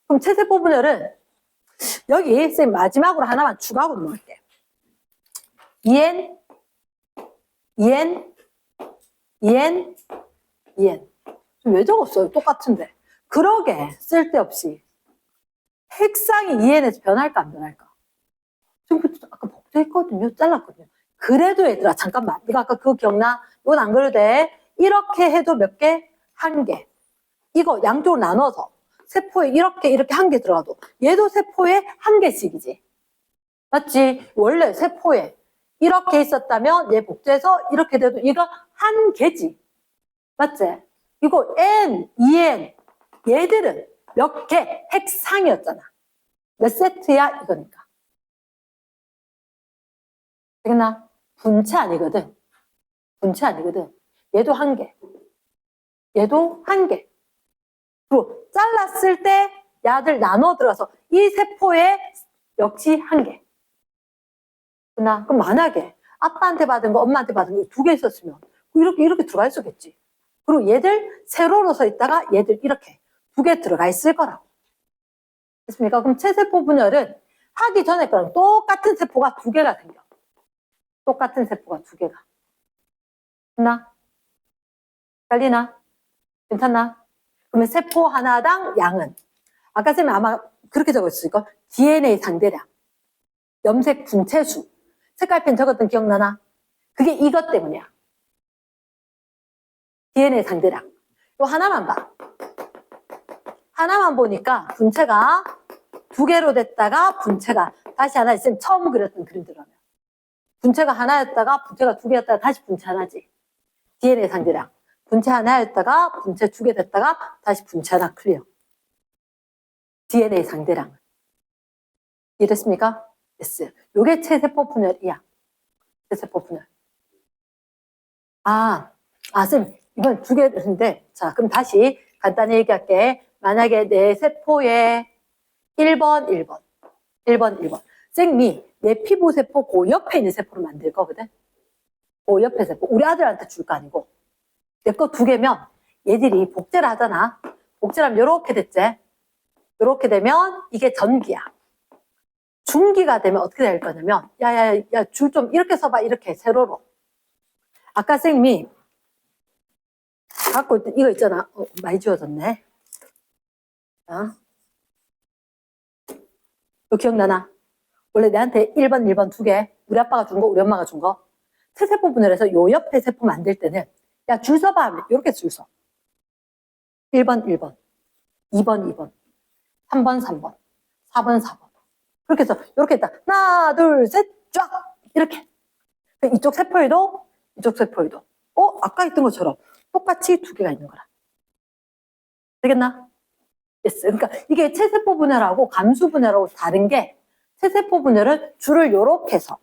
그럼 체세포 분열은 여기 쌤 마지막으로 하나만 추가하고 넘어갈게. EN, EN, EN, EN. 왜 적었어요? 똑같은데. 그러게 쓸데없이 핵상이 EN에서 변할까 안 변할까? 지금 아까 복제했거든요. 잘랐거든요. 그래도 얘들아 잠깐만. 네가 아까 그거 기억나? 이건 안 그래도 돼. 이렇게 해도 몇 개? 한 개. 이거 양쪽으로 나눠서 세포에 이렇게 한 개 들어가도 얘도 세포에 한 개씩이지. 맞지? 원래 세포에 이렇게 있었다면 얘 복제해서 이렇게 돼도 이거 한 개지. 맞지? 이거 N, EN 얘들은 몇 개? 핵상이었잖아. 몇 세트야? 이거니까. 되겠나? 분체 아니거든. 분체 아니거든. 얘도 한 개. 얘도 한 개. 그리고 잘랐을 때 야들 나눠 들어가서 이 세포에 역시 한 개. 그럼 만약에 아빠한테 받은 거, 엄마한테 받은 거 두 개 있었으면 이렇게 들어가 있었겠지. 그리고 얘들 세로로 서 있다가 얘들 이렇게 두 개 들어가 있을 거라고. 됐습니까? 그럼 체세포 분열은 하기 전에 거랑 똑같은 세포가 두 개가 생겨. 똑같은 세포가 두 개가. 됐나? 헷갈리나? 괜찮나? 그러면 세포 하나당 양은 아까 쌤이 아마 그렇게 적었을걸? DNA 상대량, 염색 분체수, 색깔펜 적었던 기억나나? 그게 이것 때문이야. DNA 상대량. 요 하나만 봐. 하나만 보니까 분체가 두 개로 됐다가 분체가 다시 하나 쌤 처음 그렸던 그림대로 하면 분체가 하나였다가 분체가 두 개였다가 다시 분체 하나지. DNA 상대량. 분체 하나였다가 분체 두 개 됐다가 다시 분체 하나 클리어. DNA 상대량은. 이해됐습니까? yes. 요게 체세포 분열이야. 체세포 분열. 쌤, 이건 두 개인데, 자, 그럼 다시 간단히 얘기할게. 만약에 내 세포에 1번. 쌤이 내 피부세포 그 옆에 있는 세포를 만들 거거든? 그 옆에 세포. 우리 아들한테 줄 거 아니고. 내 거 두 개면 얘들이 복제를 하잖아. 복제를 하면 요렇게 됐지? 요렇게 되면 이게 전기야. 중기가 되면 어떻게 될 거냐면 야, 줄 좀 이렇게 서봐. 이렇게 세로로. 아까 쌤이 갖고 있던 이거 있잖아. 많이 지워졌네. 이거 기억나나? 원래 내한테 1번 두 개. 우리 아빠가 준 거, 우리 엄마가 준 거. 체세포 분열해서 요 옆에 세포 만들 때는 야, 줄 서봐 하면 이렇게 줄 서. 1번, 2번, 3번, 4번. 그렇게 해서 이렇게 딱 하나, 둘, 셋, 쫙 이렇게. 이쪽 세포에도 아까 있던 것처럼 똑같이 두 개가 있는 거라. 되겠나? yes. 그러니까 이게 체세포 분열하고 감수 분열하고 다른 게 체세포 분열은 줄을 요렇게 해서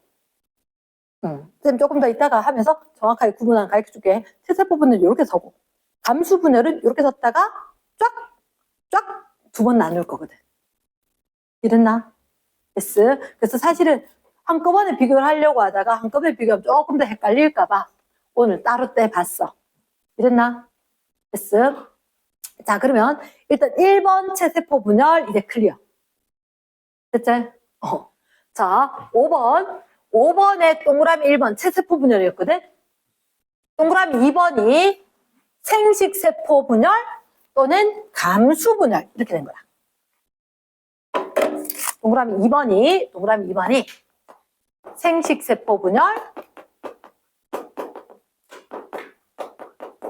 쌤 조금 더 이따가 하면서 정확하게 구분하는 가르쳐줄게. 체세포 분열은 이렇게 서고 감수 분열은 이렇게 섰다가 쫙 두 번 나눌 거거든. 이랬나? yes. 그래서 사실은 한꺼번에 비교를 하려고 하다가 한꺼번에 비교하면 조금 더 헷갈릴까봐 오늘 따로 떼봤어. 이랬나? yes. 자, 그러면 일단 1번 체세포 분열 이제 클리어. 됐지? 자, 5번에 동그라미 1번 체세포 분열이었거든? 동그라미 2번이 생식세포 분열 또는 감수 분열 이렇게 된 거야. 동그라미 2번이 생식세포 분열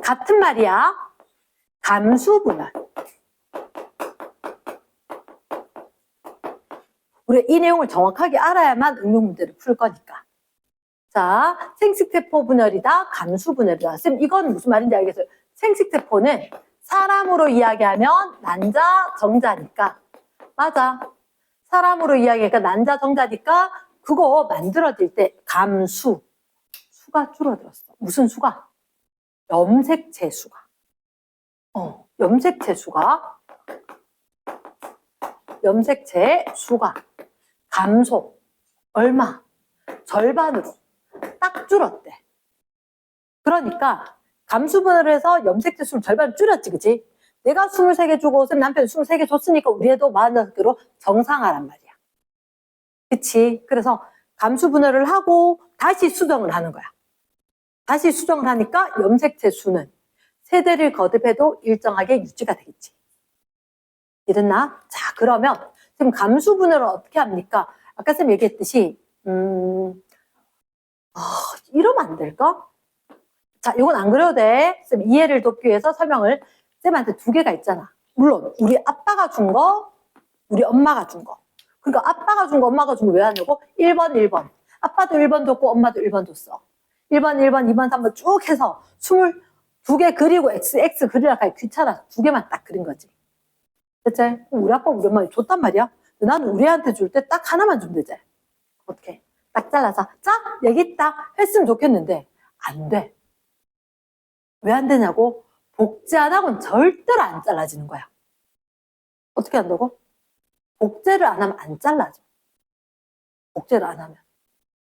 같은 말이야. 감수 분열. 우리가 이 내용을 정확하게 알아야만 응용 문제를 풀 거니까. 자, 생식세포 분열이다, 감수 분열이다. 쌤, 이건 무슨 말인지 알겠어요? 생식세포는 사람으로 이야기하면 난자, 정자니까 맞아. 사람으로 이야기하니까 난자 정자니까 그거 만들어질 때 감수. 수가 줄어들었어. 무슨 수가? 염색체 수가. 염색체 수가. 염색체 수가 감소. 얼마? 절반으로 딱 줄었대. 그러니까 감수분해를 해서 염색체 수를 절반 줄였지, 그치? 내가 23개 주고 남편 23개 줬으니까 우리 애도 46개로 정상화란 말이야. 그치? 그래서 감수분해를 하고 다시 수정을 하는 거야. 다시 수정을 하니까 염색체 수는 세대를 거듭해도 일정하게 유지가 되겠지. 이랬나? 자, 그러면 지금 감수분해를 어떻게 합니까? 아까 쌤 얘기했듯이 이러면 안 될까? 자, 이건 안 그려도 돼. 쌤 이해를 돕기 위해서 설명을 쌤한테 2개가 있잖아. 물론 우리 아빠가 준 거, 우리 엄마가 준 거. 그러니까 아빠가 준 거, 엄마가 준 거 왜 하냐고? 1번, 1번. 아빠도 1번 줬고 엄마도 1번 줬어. 1번, 1번, 2번, 3번 쭉 해서 22개 그리고 X 그리라고 귀찮아. 2개만 딱 그린 거지. 대체 우리 아빠, 우리 엄마 줬단 말이야. 나는 우리 애한테 줄 때 딱 하나만 주면 되지. 어떻게? 딱 잘라서 자, 여기 있다 했으면 좋겠는데 안 돼. 왜 안 되냐고? 복제 안 하고는 절대로 안 잘라지는 거야. 어떻게 한다고? 복제를 안 하면 안 잘라져. 복제를 안 하면.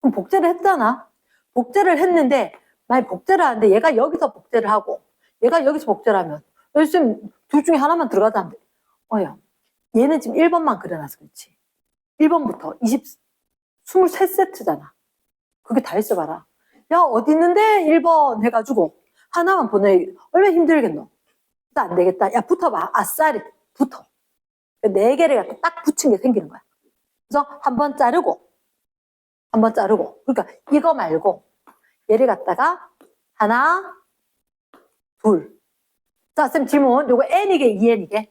그럼 복제를 했잖아. 복제를 했는데 만약 복제를 하는데 얘가 여기서 복제를 하고 얘가 여기서 복제를 하면 요즘 둘 중에 하나만 들어가자는데 야, 얘는 지금 1번만 그려놔서 그렇지. 1번부터 23세트잖아. 그게 다 있어봐라. 야, 어디 있는데? 1번 해가지고 하나만 보내. 얼마나 힘들겠노? 안 되겠다. 야, 붙어봐. 아싸리 붙어. 4개를 갖다 딱 붙인 게 생기는 거야. 그래서 한 번 자르고 그러니까 이거 말고 얘를 갖다가 하나, 둘. 자, 쌤 질문. 요거 N이게, 2N이게?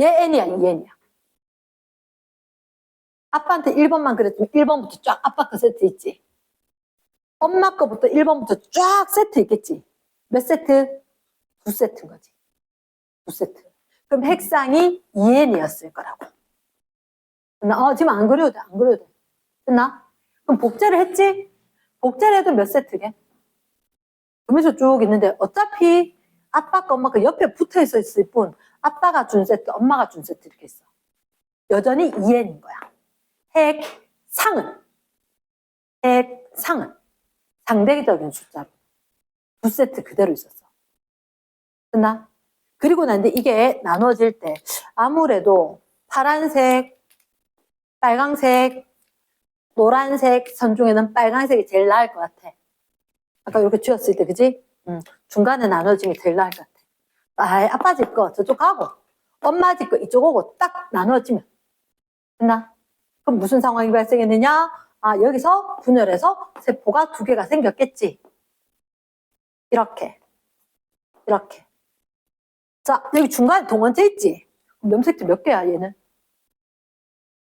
얘 N이야, 2N이야. 아빠한테 1번만 그랬으면 1번부터 쫙 아빠 거 세트 있지. 엄마 거부터 1번부터 쫙 세트 있겠지. 몇 세트? 2세트인 거지. 2세트. 그럼 핵상이 2N이었을 거라고. 지금 안 그려도 돼. 안 그려도 돼. 됐나? 그럼 복제를 했지? 복제를 해도 몇 세트게? 그러면서 쭉 있는데 어차피 아빠 거, 엄마 거 옆에 붙어 있을 뿐 아빠가 준 세트, 엄마가 준 세트 이렇게 있어. 여전히 2N인 거야. 핵상은 상대적인 숫자로 2세트 그대로 있었어. 됐나? 그리고 난데 이게 나눠질 때 아무래도 파란색, 빨강색, 노란색 선 중에는 빨간색이 제일 나을 것 같아. 아까 이렇게 쥐었을 때, 그지? 중간에 나눠지는 게 제일 나을 것 같아. 아빠 집 거 저쪽 가고, 엄마 집 거 이쪽 오고 딱 나눠지면. 됐나? 그럼 무슨 상황이 발생했느냐? 여기서 분열해서 세포가 2개가 생겼겠지. 이렇게. 자, 여기 중간에 동원체 있지? 그럼 염색체 몇 개야, 얘는?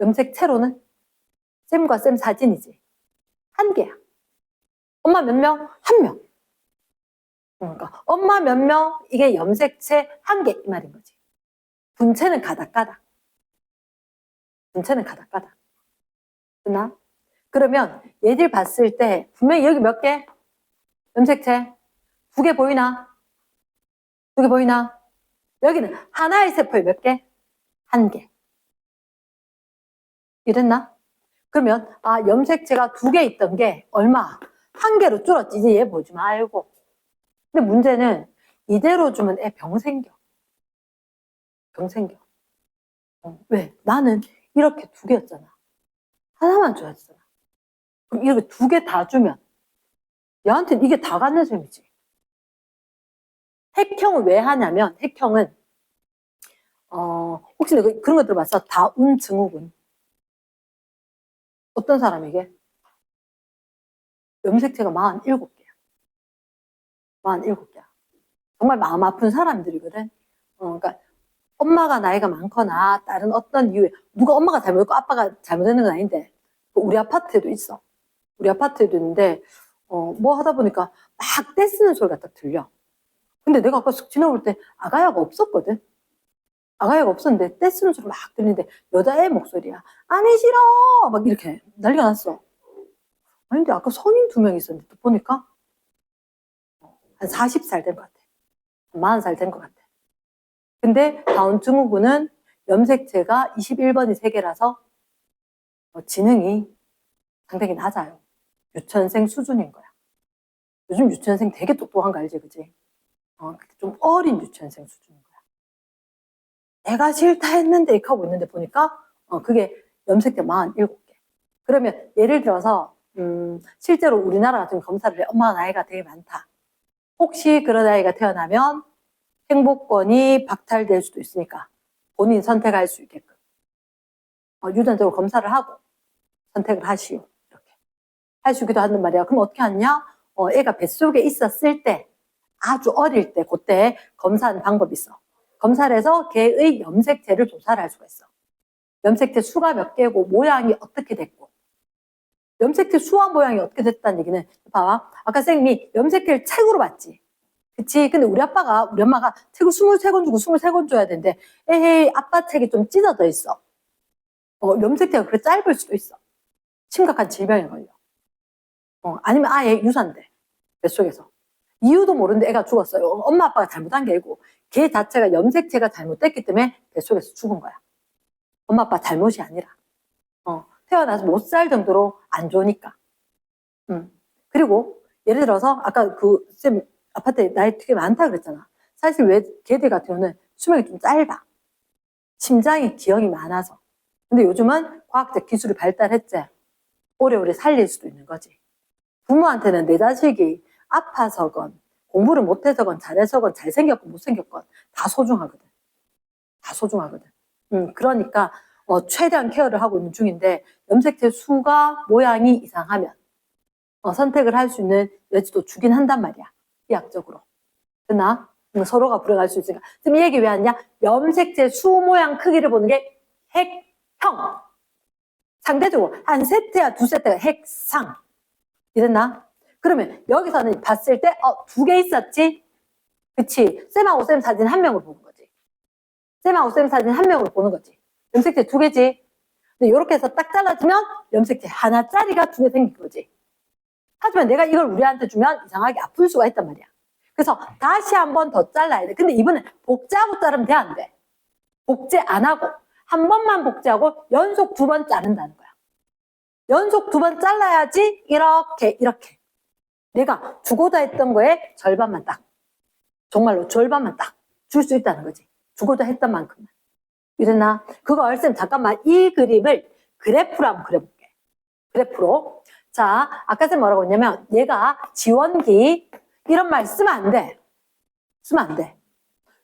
염색체로는? 쌤과 쌤 사진이지. 1개야. 엄마 몇 명? 1명. 그러니까 엄마 몇 명? 이게 염색체 1개 이 말인 거지. 분체는 가닥가닥. 됐나? 그러면 얘들 봤을 때 분명히 여기 몇 개? 염색체 2개 보이나? 2개 보이나? 여기는 하나의 세포에 몇 개? 1개. 이랬나? 그러면 염색체가 2개 있던 게 얼마? 1개로 줄었지. 이제 얘 보지 말고. 근데 문제는 이대로 주면 애 병 생겨. 왜? 나는 이렇게 2개였잖아. 하나만 줘야잖아. 그럼 이렇게 2개 다 주면 얘한테는 이게 다 갖는 셈이지. 핵형을 왜 하냐면 핵형은 혹시 그런 거 들어봤어? 다운 증후군. 어떤 사람에게? 염색체가 47개야. 47개야. 정말 마음 아픈 사람들이거든. 그러니까 엄마가 나이가 많거나 다른 어떤 이유에 누가 엄마가 잘못했고 아빠가 잘못했는 건 아닌데 우리 아파트에도 있어. 우리 아파트에도 있는데 뭐 하다 보니까 막 떼쓰는 소리가 딱 들려. 근데 내가 아까 쓱 지나올 때 아가야가 없었거든. 아가야가 없었는데 떼쓰는 소리 막 들리는데 여자애 목소리야. 아니 싫어 막 이렇게 난리가 났어. 아니 근데 아까 성인 2명 있었는데 또 보니까 한 40살 된 것 같아. 40살 된 것 같아. 근데 다운 증후군은 염색체가 21번이 3개라서 지능이 상당히 낮아요. 유치원생 수준인 거야. 요즘 유치원생 되게 똑똑한 거 알지, 그지? 좀 어린 유치원생 수준인 거야. 내가 싫다 했는데 이렇게 하고 있는데 보니까 그게 염색체 47개. 그러면 예를 들어서 실제로 우리나라 같은 검사를 해. 엄마가 나이가 되게 많다. 혹시 그런 아이가 태어나면 행복권이 박탈될 수도 있으니까 본인 선택할 수 있게끔 유전적으로 검사를 하고 선택을 하시오. 이렇게 하시기도 하는 말이야. 그럼 어떻게 하냐? 애가 뱃속에 있었을 때 아주 어릴 때 그때 검사하는 방법이 있어. 검사를 해서 걔의 염색체를 조사를 할 수가 있어. 염색체 수가 몇 개고 모양이 어떻게 됐고 염색체 수와 모양이 어떻게 됐다는 얘기는 봐봐. 아까 선생님이 염색체를 책으로 봤지. 그치? 근데 우리 엄마가 책을 23권 주고 23권 줘야 되는데 에헤이 아빠 책이 좀 찢어져 있어. 염색체가 그렇게 짧을 수도 있어. 심각한 질병에 걸려. 아니면 아예 유산돼. 뱃속에서. 이유도 모르는데 애가 죽었어요. 엄마 아빠가 잘못한 게 아니고 걔 자체가 염색체가 잘못됐기 때문에 뱃속에서 죽은 거야. 엄마 아빠 잘못이 아니라. 태어나서 못 살 정도로 안 좋으니까. 그리고 예를 들어서 아까 쌤 아파트에 나이 되게 많다 그랬잖아. 사실 왜 걔들 같은 경우는 수명이 좀 짧아. 심장이 기형이 많아서. 근데 요즘은 과학적 기술이 발달했지. 오래오래 살릴 수도 있는 거지. 부모한테는 내 자식이 아파서건 공부를 못해서건 잘해서건 잘생겼건 못생겼건 다 소중하거든. 다 소중하거든. 그러니까 최대한 케어를 하고 있는 중인데 염색체 수가 모양이 이상하면 선택을 할 수 있는 여지도 주긴 한단 말이야. 의학적으로. 됐나? 서로가 불행할 수 있으니까. 지금 이 얘기 왜 하냐? 염색체 수 모양 크기를 보는 게 핵형. 상대적으로 한 세트야 2세트가 핵상. 이랬나? 그러면 여기서는 봤을 때 2개 있었지? 그치? 쌤하고 쌤 사진 한 명으로 보는 거지. 쌤하고 쌤 사진 한 명으로 보는 거지. 염색체 2개지? 근데 이렇게 해서 딱 잘라주면 염색체 하나짜리가 2개 생긴 거지. 하지만 내가 이걸 우리한테 주면 이상하게 아플 수가 있단 말이야. 그래서 다시 한 번 더 잘라야 돼. 근데 이번엔 복제하고 자르면 돼, 안 돼? 복제 안 하고 한 번만 복제하고 연속 2번 자른다는 거야. 연속 2번 잘라야지 이렇게 내가 주고자 했던 거에 절반만 딱 정말로 절반만 딱 줄 수 있다는 거지. 주고자 했던 만큼만. 이랬나? 그걸 쌤 잠깐만 이 그림을 그래프로 한번 그려볼게. 그래프로. 자, 아까 쌤 뭐라고 했냐면 얘가 지원기 이런 말 쓰면 안 돼. 쓰면 안 돼.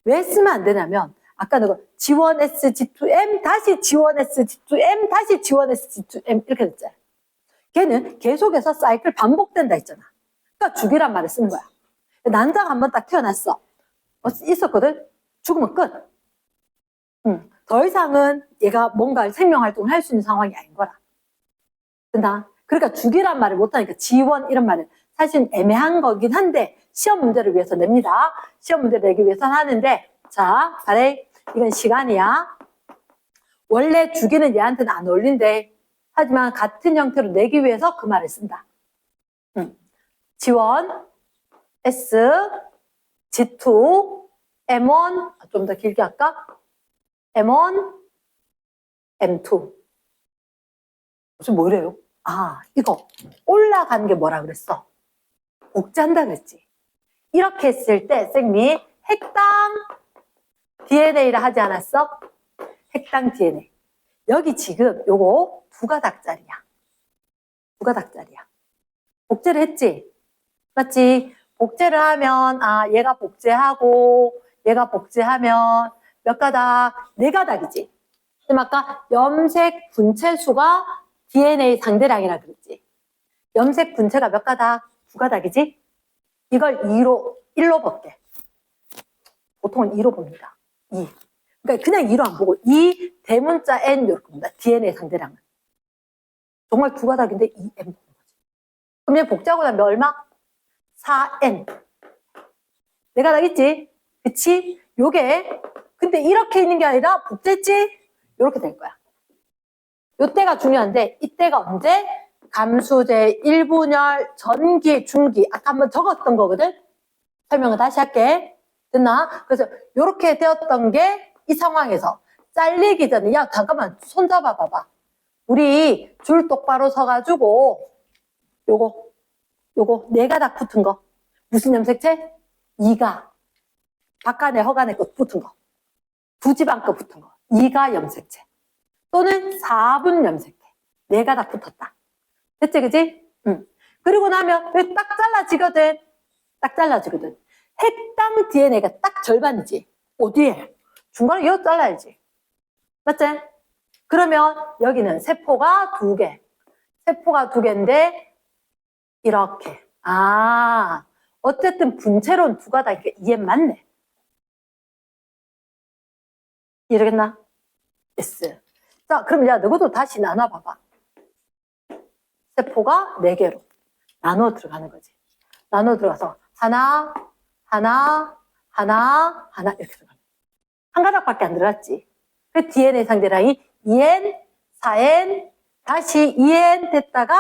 왜 쓰면 안 되냐면 아까 너 지원 S G2M 다시 지원 S G2M 다시 지원 S G2M 이렇게 됐잖아. 걔는 계속해서 사이클 반복된다 했잖아. 그러니까 죽이란 말을 쓰는 거야. 난자가 한번 딱 태어났어. 있었거든. 죽으면 끝. 더 이상은 얘가 뭔가 생명활동을 할 수 있는 상황이 아닌 거라. 된다. 그러니까 죽이란 말을 못하니까 지원 이런 말은 사실 애매한 거긴 한데 시험 문제를 위해서 냅니다. 시험 문제를 내기 위해서 하는데 자, 잘해. 이건 시간이야. 원래 죽이는 얘한테는 안 어울린대. 하지만 같은 형태로 내기 위해서 그 말을 쓴다. 지원 S G2 M1 좀 더 길게 할까? M1 M2 무슨 뭐래요? 이거 올라가는 게 뭐라 그랬어? 복제한다 그랬지. 이렇게 했을 때 쌤이 핵당 DNA를 하지 않았어? 핵당 DNA. 여기 지금 요거 2가닥짜리야. 2가닥짜리야. 복제를 했지? 맞지? 복제를 하면 얘가 복제하고 얘가 복제하면 몇 가닥? 4가닥이지. 그럼 아까 염색 분체 수가 DNA 상대량이라 그랬지. 염색 분체가 몇 가닥? 2가닥이지? 이걸 1로 볼게. 보통은 2로 봅니다. 2. 그러니까 그냥 2로 안 보고 2 대문자 N 이렇게 봅니다. DNA 상대량은. 정말 2가닥인데 2M 보는 거지. 그럼 얘 복제하고 나면 얼마? 4N. 4가닥 있지? 그치? 요게 근데 이렇게 있는 게 아니라 복제지? 이렇게 될 거야. 요때가 중요한데 이때가 언제? 감수제 1분열 전기 중기 아까 한번 적었던 거거든. 설명을 다시 할게. 됐나? 그래서 이렇게 되었던 게 이 상황에서 잘리기 전에 야 잠깐만 손 잡아 봐봐. 우리 줄 똑바로 서가지고 요거 네 가닥 붙은 거 무슨 염색체? 이가 박간의 허간의 끝 붙은 거 부지방 끝 붙은 거 이가 염색체 또는 4분 염색체 네 가닥 붙었다. 됐지 그지? 응. 그리고 나면 딱 잘라지거든. 딱 잘라지거든. 해당 DNA가 딱 절반이지. 어디에? 중간에 이거 잘라야지. 맞지? 그러면 여기는 세포가 2개. 세포가 2개인데 이렇게. 아, 어쨌든 분체로는 2가닥이니까 이해 맞네. 이해되겠나? yes. 자, 그럼 야, 너희도 다시 나눠봐봐. 세포가 4개로 나눠 들어가는 거지. 나눠 들어가서 하나 이렇게 들어가. 한 가닥밖에 안 들어갔지. 그 DNA 상대량이 2N, 4N, 다시 2N 됐다가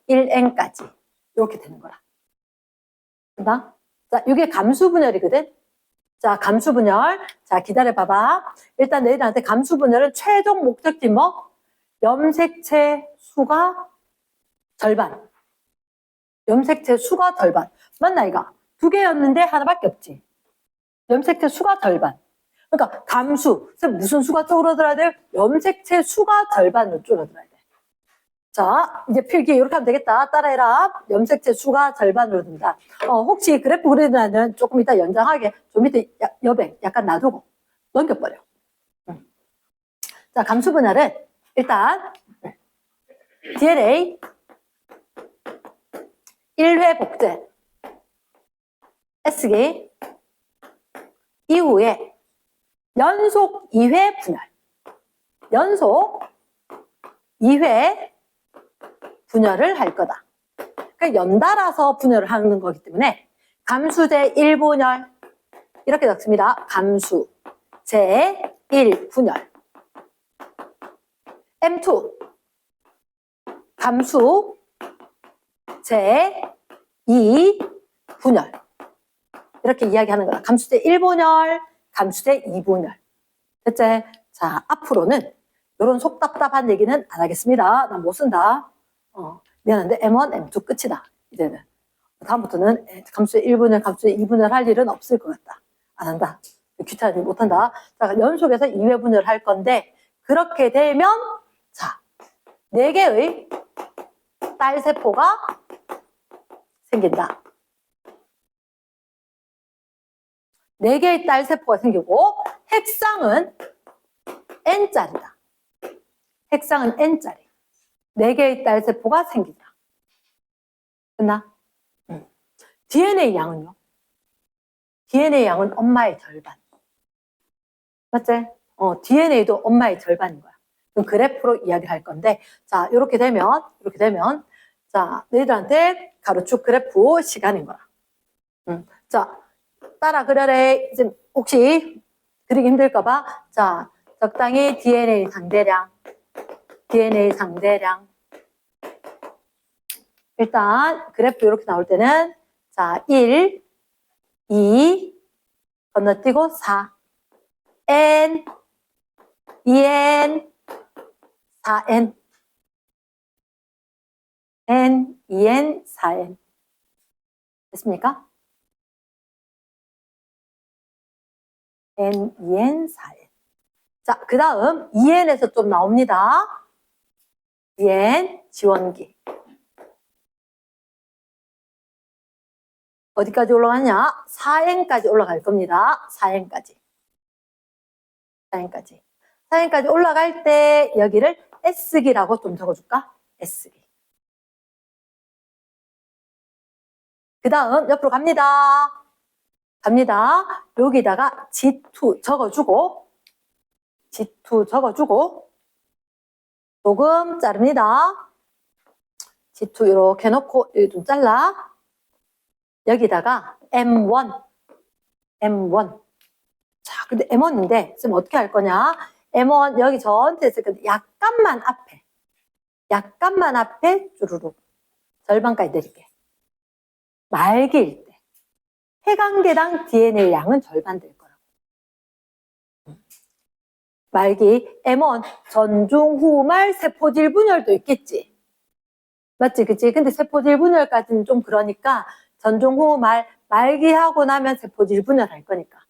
1N까지 이렇게 되는 거라. 됐나? 자, 이게 감수분열이거든. 자, 감수분열. 자, 기다려봐봐. 일단 너희들한테 감수분열은 최종 목적지 뭐? 염색체 수가 절반. 염색체 수가 절반. 맞나, 이거? 2개였는데 하나밖에 없지. 염색체 수가 절반. 그러니까 감수. 무슨 수가 줄어들어야 돼? 염색체 수가 절반으로 줄어들어야 돼. 자, 이제 필기 이렇게 하면 되겠다. 따라해라. 염색체 수가 절반으로 든다. 혹시 그래프 그리는 조금 이따 연장하게 좀 밑에 여백 약간 놔두고 넘겨버려. 자, 감수분할은 일단 DNA 1회 복제 S기 이후에 연속 2회 분열. 연속 2회 분열을 할 거다. 그러니까 연달아서 분열을 하는 거기 때문에 감수제 1분열 이렇게 적습니다. 감수제 1분열 M2 감수제 2분열 이렇게 이야기하는 거다. 감수제 1분열 감수제 2분열. 됐지? 자, 앞으로는 이런 속답답한 얘기는 안 하겠습니다. 난 못 쓴다. 미안한데 M1, M2 끝이다. 이제는. 다음부터는 감수제 1분열, 감수제 2분열 할 일은 없을 것 같다. 안 한다. 귀찮아서 못 한다. 자, 연속해서 2회 분열을 할 건데 그렇게 되면 자, 4개의 딸세포가 생긴다. 4개의 딸세포가 생기고 핵상은 N짜리다. 핵상은 N짜리. 4개의 딸세포가 생긴다. 됐나? DNA 양은요? DNA 양은 엄마의 절반. 맞지? DNA도 엄마의 절반인 거야. 그럼 그래프로 이야기할 건데, 자, 이렇게 되면, 자, 너희들한테 가로축 그래프 시간인 거라. 자, 따라 그려래. 이제 혹시 그리기 힘들까봐. 자, 적당히 DNA 상대량. 일단 그래프 이렇게 나올 때는 자, 1, 2 건너뛰고 4, N, 2N, 4N, N, 2N, 4N. 됐습니까? N, 2N, 4N. 자, 그 다음 2N에서 좀 나옵니다. 2N 지원기. 어디까지 올라가냐? 4N까지 올라갈 겁니다. 4N까지. 4N까지 올라갈 때 여기를 S기라고 좀 적어줄까? S기. 그 다음 옆으로 갑니다. 여기다가 G2 적어주고 조금 자릅니다. G2 이렇게 놓고 여기 좀 잘라. 여기다가 M1. 자, 근데 M1인데 지금 어떻게 할 거냐? M1 여기 전체 있을 건데 약간만 앞에 쭈루룩 절반까지 내릴게. 말기일 때 해강대당 DNA 양은 절반 될 거라고. 말기 M1 전중 후말 세포질 분열도 있겠지. 맞지, 그치? 근데 세포질 분열까지는 좀 그러니까 전중 후말 말기하고 나면 세포질 분열할 거니까.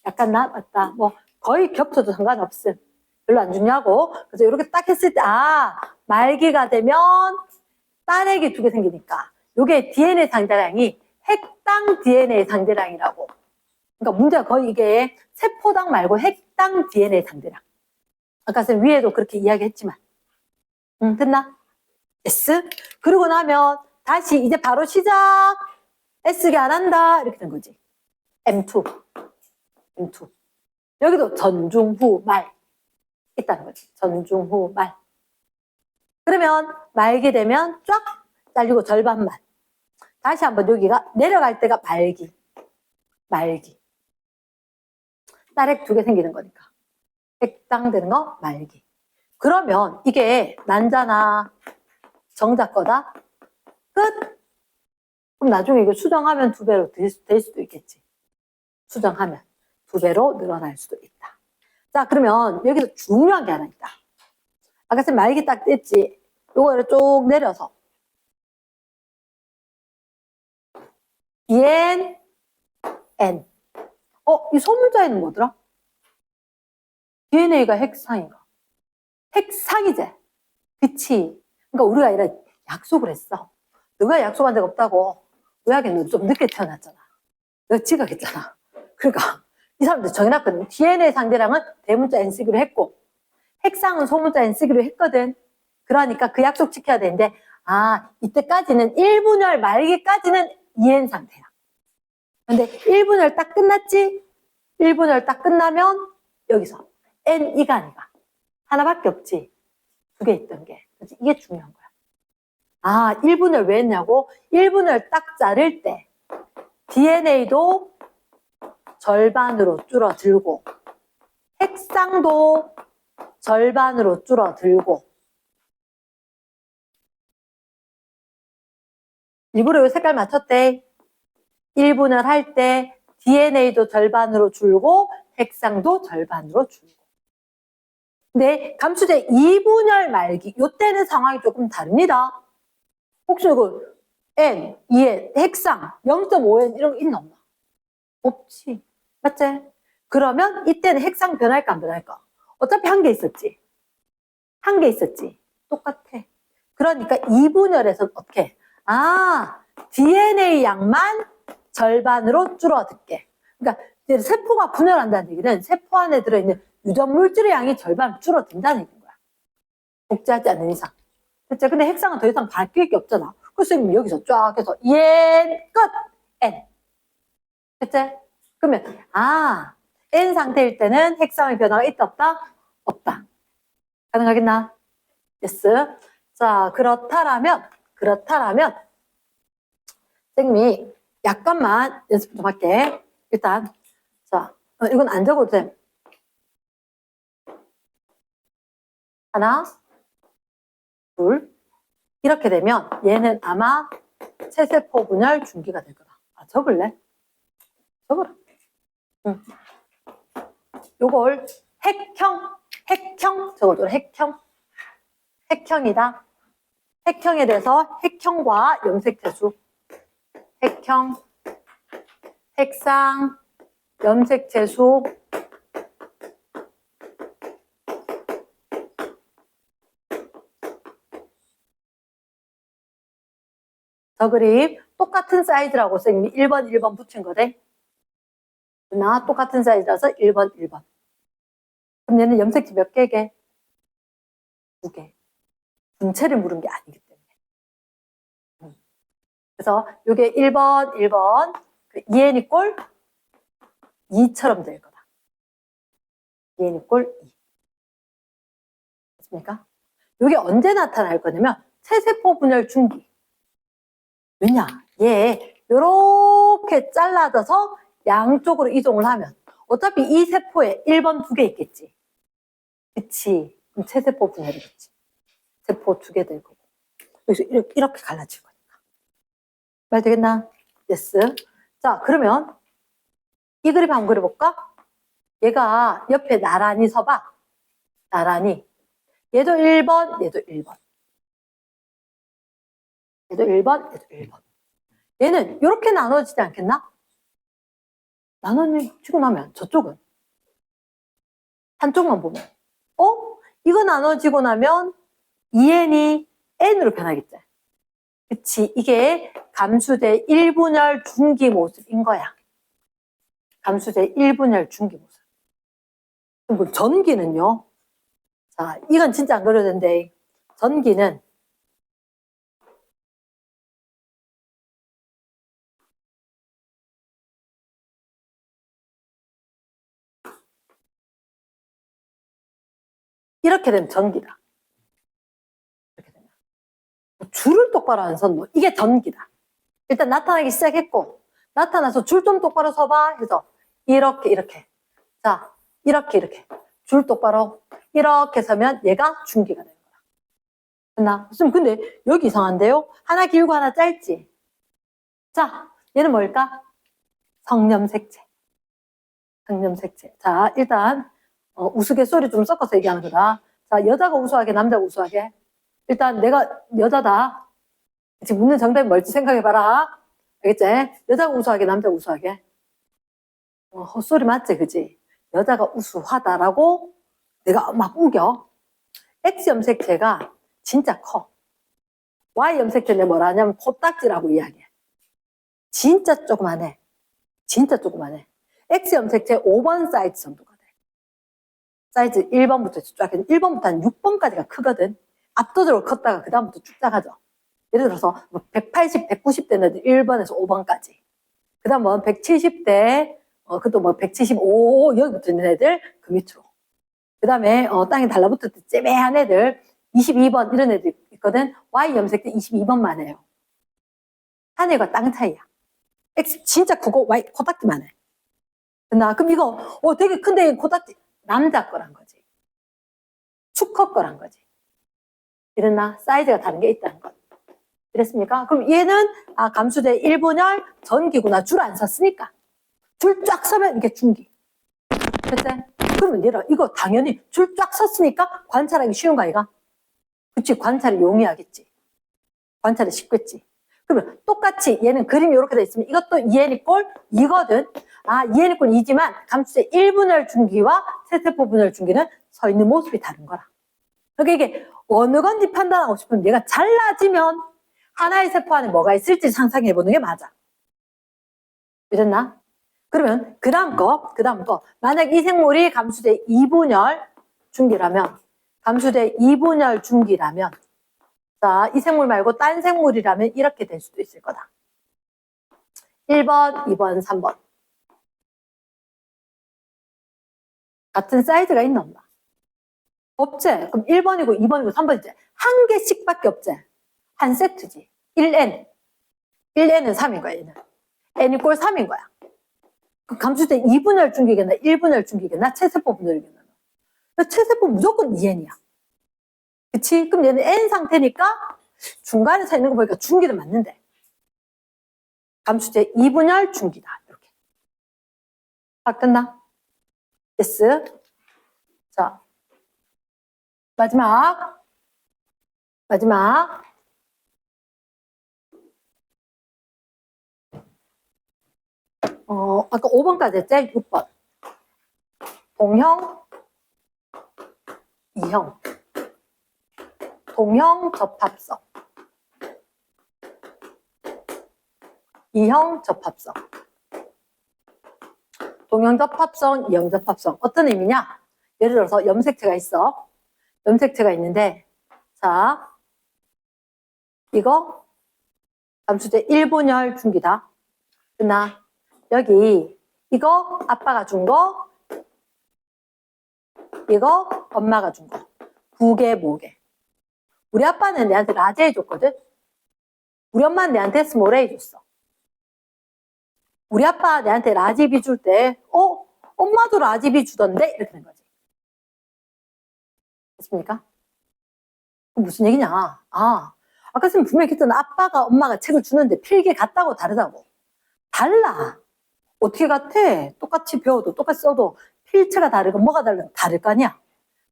약간 맞다. 뭐 거의 겹쳐도 상관없음. 별로 안 중요하고. 그래서 이렇게 딱 했을 때 말기가 되면 딸에게 2개 생기니까 요게 DNA 상대량이 핵당 DNA 상대량이라고. 그러니까 문제가 거의 이게 세포당 말고 핵당 DNA 상대량. 아까 쌤 위에도 그렇게 이야기했지만. 됐나? S. 그러고 나면 다시 이제 바로 시작. S게 안 한다. 이렇게 된 거지. M2. 여기도 전중 후 말 있다는 거지. 전중 후 말. 그러면 말게 되면 쫙 잘리고 절반만. 다시 한번 여기가 내려갈 때가 말기. 딸핵 2개 생기는 거니까. 핵당 되는 거 말기. 그러면 이게 난자나 정자 거다. 끝. 그럼 나중에 이거 수정하면 2배로 될 수도 있겠지. 수정하면 2배로 늘어날 수도 있다. 자, 그러면 여기서 중요한 게 하나 있다. 아까 쌤 말기 딱 뗐지. 요거를 쭉 내려서 EN, N. 이 소문자에는 뭐더라? DNA가 핵상인가? 핵상이지? 그치? 그러니까 우리가 이런 약속을 했어. 너가 약속한 적 없다고. 의학에 너 좀 늦게 태어났잖아. 너 지각했잖아. 그러니까 이 사람들 정해놨거든. DNA 상대량은 대문자 N 쓰기로 했고 핵상은 소문자 N 쓰기로 했거든. 그러니까 그 약속 지켜야 되는데 이때까지는 1분열 말기까지는 EN 상태야. 근데 1분열 딱 끝났지? 1분열 딱 끝나면 여기서 N 이간이가 하나밖에 없지. 2개 있던 게. 그치? 이게 중요한 거야. 1분열 왜 했냐고? 1분열 딱 자를 때 DNA도 절반으로 줄어들고 핵상도 절반으로 줄어들고 일부러 이 색깔 맞췄대. 1분열 할 때 DNA도 절반으로 줄고 핵상도 절반으로 줄고. 근데 감수제 2분열 말기 요때는 상황이 조금 다릅니다. 혹시 이거 N, EN, 핵상 0.5N 이런 거 있나 없나? 없지. 맞지? 그러면 이때는 핵상 변할까 안 변할까? 어차피 한 개 있었지. 똑같아. 그러니까 2분열에서 어떻게? DNA 양만 절반으로 줄어들게. 그러니까 세포가 분열한다는 얘기는 세포 안에 들어있는 유전 물질의 양이 절반 줄어든다는 얘기인 거야. 복제하지 않는 이상. 그치? 근데 핵상은 더 이상 바뀔 게 없잖아. 그래서 여기서 쫙 해서 EN 끝! N. 그치? 그러면 N 상태일 때는 핵상의 변화가 있다 없다? 없다. 가능하겠나? yes. 자, 그렇다라면 선생님이 약간만 연습 좀 할게. 일단 자, 이건 안 적어도 돼. 하나, 둘. 이렇게 되면 얘는 아마 체세포 분열 중기가 될 거다. 적을래? 적어라. 응. 요걸 핵형 적어줘. 핵형이다. 핵형에 대해서 핵형과 염색체수. 핵형, 핵상, 염색체수. 저 그림 똑같은 사이즈라고 선생님이 1번 붙인 거래. 나 똑같은 사이즈라서 1번. 그럼 얘는 염색체 몇 개게? 2개. 분체를 물은 게 아니기 때문에. 그래서 이게 1번, 그 EN이 꼴 2처럼 될 거다. EN이 꼴 2. 됐습니까? 이게 언제 나타날 거냐면 체세포 분열 중기. 왜냐? 얘 요렇게 잘라져서 양쪽으로 이동을 하면 어차피 이 세포에 1번 2개 있겠지. 그치. 그럼 체세포 분해되겠지. 세포 2개 될 거고. 여기서 이렇게 갈라질 거니까. 말 되겠나? yes. 자, 그러면 이 그림 한번 그려볼까? 얘가 옆에 나란히 서봐. 나란히. 얘도 1번, 얘도 1번. 얘도 1번, 얘도 1번. 얘는 이렇게 나눠지지 않겠나? 나눠지고 나면 저쪽은 한쪽만 보면 이거 나눠지고 나면 2n이 n으로 변하겠지. 그치? 이게 감수대 1분열 중기 모습인 거야. 감수대 1분열 중기 모습. 그럼 전기는요? 자, 이건 진짜 안 그려도 되는데 전기는 이렇게 되면 전기다. 이렇게 되면. 줄을 똑바로 안 선 거. 이게 전기다. 일단 나타나기 시작했고, 나타나서 줄 좀 똑바로 서봐 해서 이렇게. 자, 이렇게. 줄 똑바로 이렇게 서면 얘가 중기가 되는 거야. 됐나? 근데 여기 이상한데요? 하나 길고 하나 짧지? 자, 얘는 뭘까? 성염색체. 성염색체. 자, 일단 우스갯소리 좀 섞어서 얘기하는 거다. 자, 여자가 우수하게, 남자가 우수하게. 일단 내가 여자다. 지금 묻는 정답이 뭘지 생각해봐라. 알겠지? 여자가 우수하게, 남자가 우수하게. 헛소리 맞지, 그지? 여자가 우수하다라고 내가 막 우겨. X 염색체가 진짜 커. Y 염색체는 뭐라 하냐면 코딱지라고 이야기해. 진짜 조그만해. 진짜 조그만해. X 염색체 5번 사이즈 정도가 돼. 사이즈 1번부터 쭉 작아져. 1번부터 한 6번까지가 크거든. 압도적으로 컸다가 그 다음부터 쭉 작아져. 예를 들어서 180, 190대 애들 1번에서 5번까지. 그 다음 뭐 170대, 그것도 뭐 175, 여기부터 있는 애들 그 밑으로. 그 다음에 땅에 달라붙을 때 째매한 애들 22번 이런 애들 있거든. Y 염색체 22번만 해요. 하늘과 땅 차이야. X 진짜 크고 Y 코딱지만 해. 그럼 이거 되게 큰데 코딱지 남자 거란 거지. 수컷 거란 거지. 이랬나? 사이즈가 다른 게 있다는 것. 이랬습니까? 그럼 얘는 감수대 1분열 전기구나. 줄 안 섰으니까. 줄 쫙 서면 이게 중기. 됐지? 그러면 얘라 이거 당연히 줄 쫙 섰으니까 관찰하기 쉬운 거 아이가? 그치? 관찰이 용이하겠지. 관찰이 쉽겠지. 그러면 똑같이 얘는 그림이 이렇게 돼 있으면 이것도 2n이 꼴 이거든. 2n이 꼴 이지만 감수대 1분열 중기와 세세포 분열 중기는 서 있는 모습이 다른 거라. 그러니까 이게 어느 건지 판단하고 싶으면 얘가 잘라지면 하나의 세포 안에 뭐가 있을지 상상해보는 게 맞아. 이랬나? 그러면 그 다음 거. 만약 이 생물이 감수대 2분열 중기라면 자, 이 생물 말고 딴 생물이라면 이렇게 될 수도 있을 거다. 1번, 2번, 3번. 같은 사이즈가 있나 없나? 없지? 그럼 1번이고 2번이고 3번이지. 한 개씩밖에 없지? 한 세트지. 1n. 1n은 3인 거야, 얘는. n 이꼴 3인 거야. 그 감수대 2분열 중기겠나? 1분열 중기겠나? 체세포 분열이겠나? 체세포 무조건 2n이야. 그치? 그럼 얘는 n 상태니까 중간에 서 있는 거 보니까 중기는 맞는데. 감수대 2분열 중기다. 이렇게. 끝나? yes. 자. 마지막. 아까 5번까지 했지? 6번. 동형, 이형. 동형 접합성. 이형 접합성. 동형 접합성, 이형 접합성. 어떤 의미냐? 예를 들어서 염색체가 있어. 염색체가 있는데, 자, 이거 감수대 1분열 중기다. 그나 여기 이거 아빠가 준 거, 이거 엄마가 준 거. 부계, 모계. 우리 아빠는 내한테 라제 해줬거든? 우리 엄마는 내한테 스몰 A 줬어. 우리 아빠 내한테 라지비 줄 때, 엄마도 라집이 주던데 이렇게 된 거지. 됐습니까? 그 무슨 얘기냐? 아까 선생님 분명히 했잖아. 아빠가 엄마가 책을 주는데 필기 같다고 다르다고. 달라. 어떻게 같아? 똑같이 배워도 똑같이 써도 필체가 다르고 뭐가 다를 거 아니야.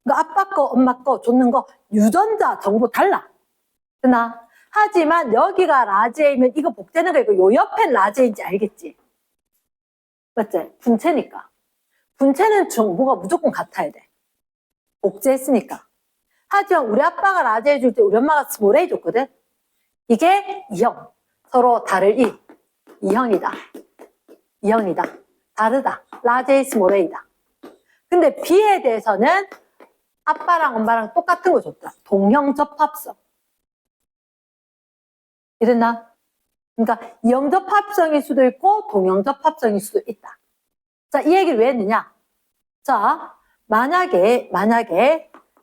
그러니까 아빠 거 엄마 거 줬는 거 유전자 정보 달라. 되나? 하지만 여기가 라제이면 이거 복제는 거고 요 옆엔 라제인지 알겠지? 맞지? 분체니까. 분체는 정보가 무조건 같아야 돼. 복제했으니까. 하지만 우리 아빠가 라제 해줄 때 우리 엄마가 스몰 A 줬거든? 이게 2형. 서로 다를 2형이다. 2형이다. 다르다. 라제 스몰 A다. 근데 B에 대해서는 아빠랑 엄마랑 똑같은 거 줬다. 동형 접합성. 이랬나? 그러니까 2형 접합성일 수도 있고 동형 접합성일 수도 있다. 자, 이 얘기를 왜 했느냐? 자, 만약에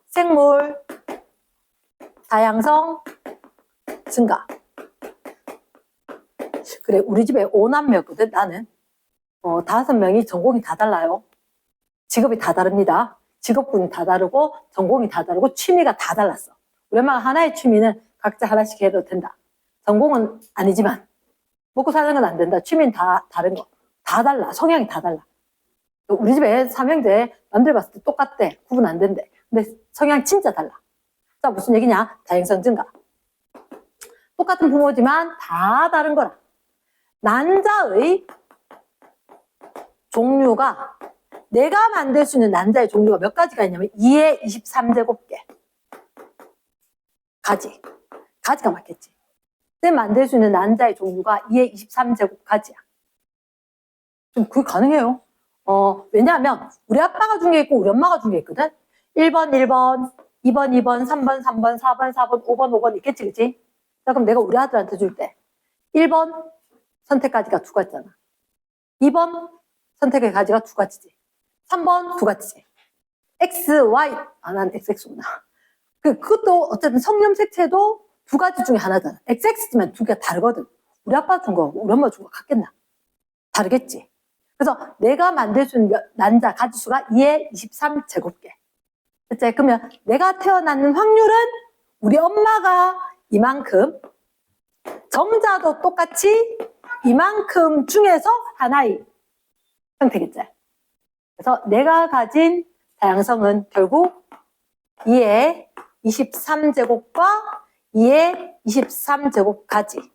생물 다양성 증가. 그래, 우리 집에 5남매였거든, 나는. 5명이 전공이 다 달라요. 직업이 다 다릅니다. 직업군이 다 다르고, 전공이 다 다르고, 취미가 다 달랐어. 우리 엄마가 하나의 취미는 각자 하나씩 해도 된다. 전공은 아니지만, 먹고 사는 건 안 된다. 취미는 다 다른 거. 다 달라. 성향이 다 달라. 우리 집에 삼형제 남들 봤을 때 똑같대. 구분 안 된대. 근데 성향 진짜 달라. 자, 무슨 얘기냐? 다양성 증가. 똑같은 부모지만 다 다른 거라. 난자의 종류가 내가 만들 수 있는 난자의 종류가 몇 가지가 있냐면 2의 23제곱개. 가지가 맞겠지. 내가 만들 수 있는 난자의 종류가 2의 23제곱 가지야. 좀 그게 가능해요. 왜냐하면 우리 아빠가 준 게 있고 우리 엄마가 준 게 있거든. 1번, 2번, 3번, 4번, 4번, 5번 있겠지, 그치? 자, 그럼 내가 우리 아들한테 줄 때 1번 선택가지가 2가지잖아. 2번 선택의 가지가 2가지지. 3번 2가지지. X, Y. 난 XX구나. 그것도 어쨌든 성염색체도 2가지 중에 하나잖아. XX지만 2개가 다르거든. 우리 아빠 준 거하고 우리 엄마 준 거 같겠나? 다르겠지. 그래서 내가 만들 수 있는 난자 가지수가 2의 23제곱개. 그치? 그러면 내가 태어나는 확률은 우리 엄마가 이만큼, 정자도 똑같이 이만큼 중에서 하나의 형태겠지. 그래서 내가 가진 다양성은 결국 2의 23제곱과 2의 23제곱까지.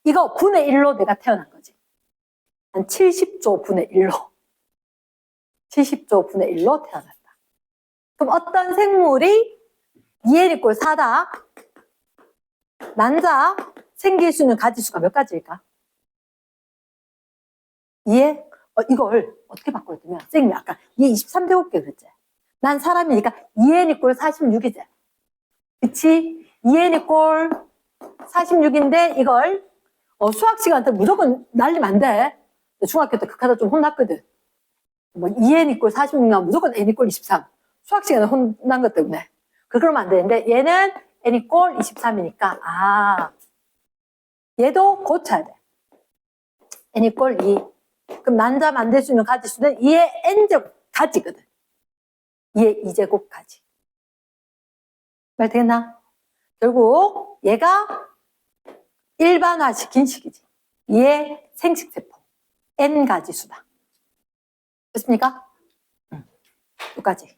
이거 분의 1로 내가 태어난 거지. 한 70조 분의 1로. 70조 분의 1로 태어났다. 그럼 어떤 생물이 2n = 4다. 난자 생길 수 있는 가지수가 몇 가지일까? 2에 이걸 어떻게 바꿔줬냐면 선생님이 아까 2의 23제곱개 그랬지. 난 사람이니까 2n = 46이지. 그치? 2n = 46인데 이걸 수학 시간 때 무조건 날리면 안 돼. 중학교 때 극하다 좀 혼났거든. 뭐 2n = 46이면 무조건 n = 23. 수학 시간에 혼난 것 때문에. 그러면 안 되는데 얘는 n = 23이니까 얘도 고쳐야 돼. n = 2. 그럼 난자 만들 수 있는 가지수는 2의 n제곱 가지거든. 2의 2제곱 가지. 말 되겠나? 결국 얘가 일반화시킨 식이지. 2의 생식세포. n 가지수다. 됐습니까? 여기까지.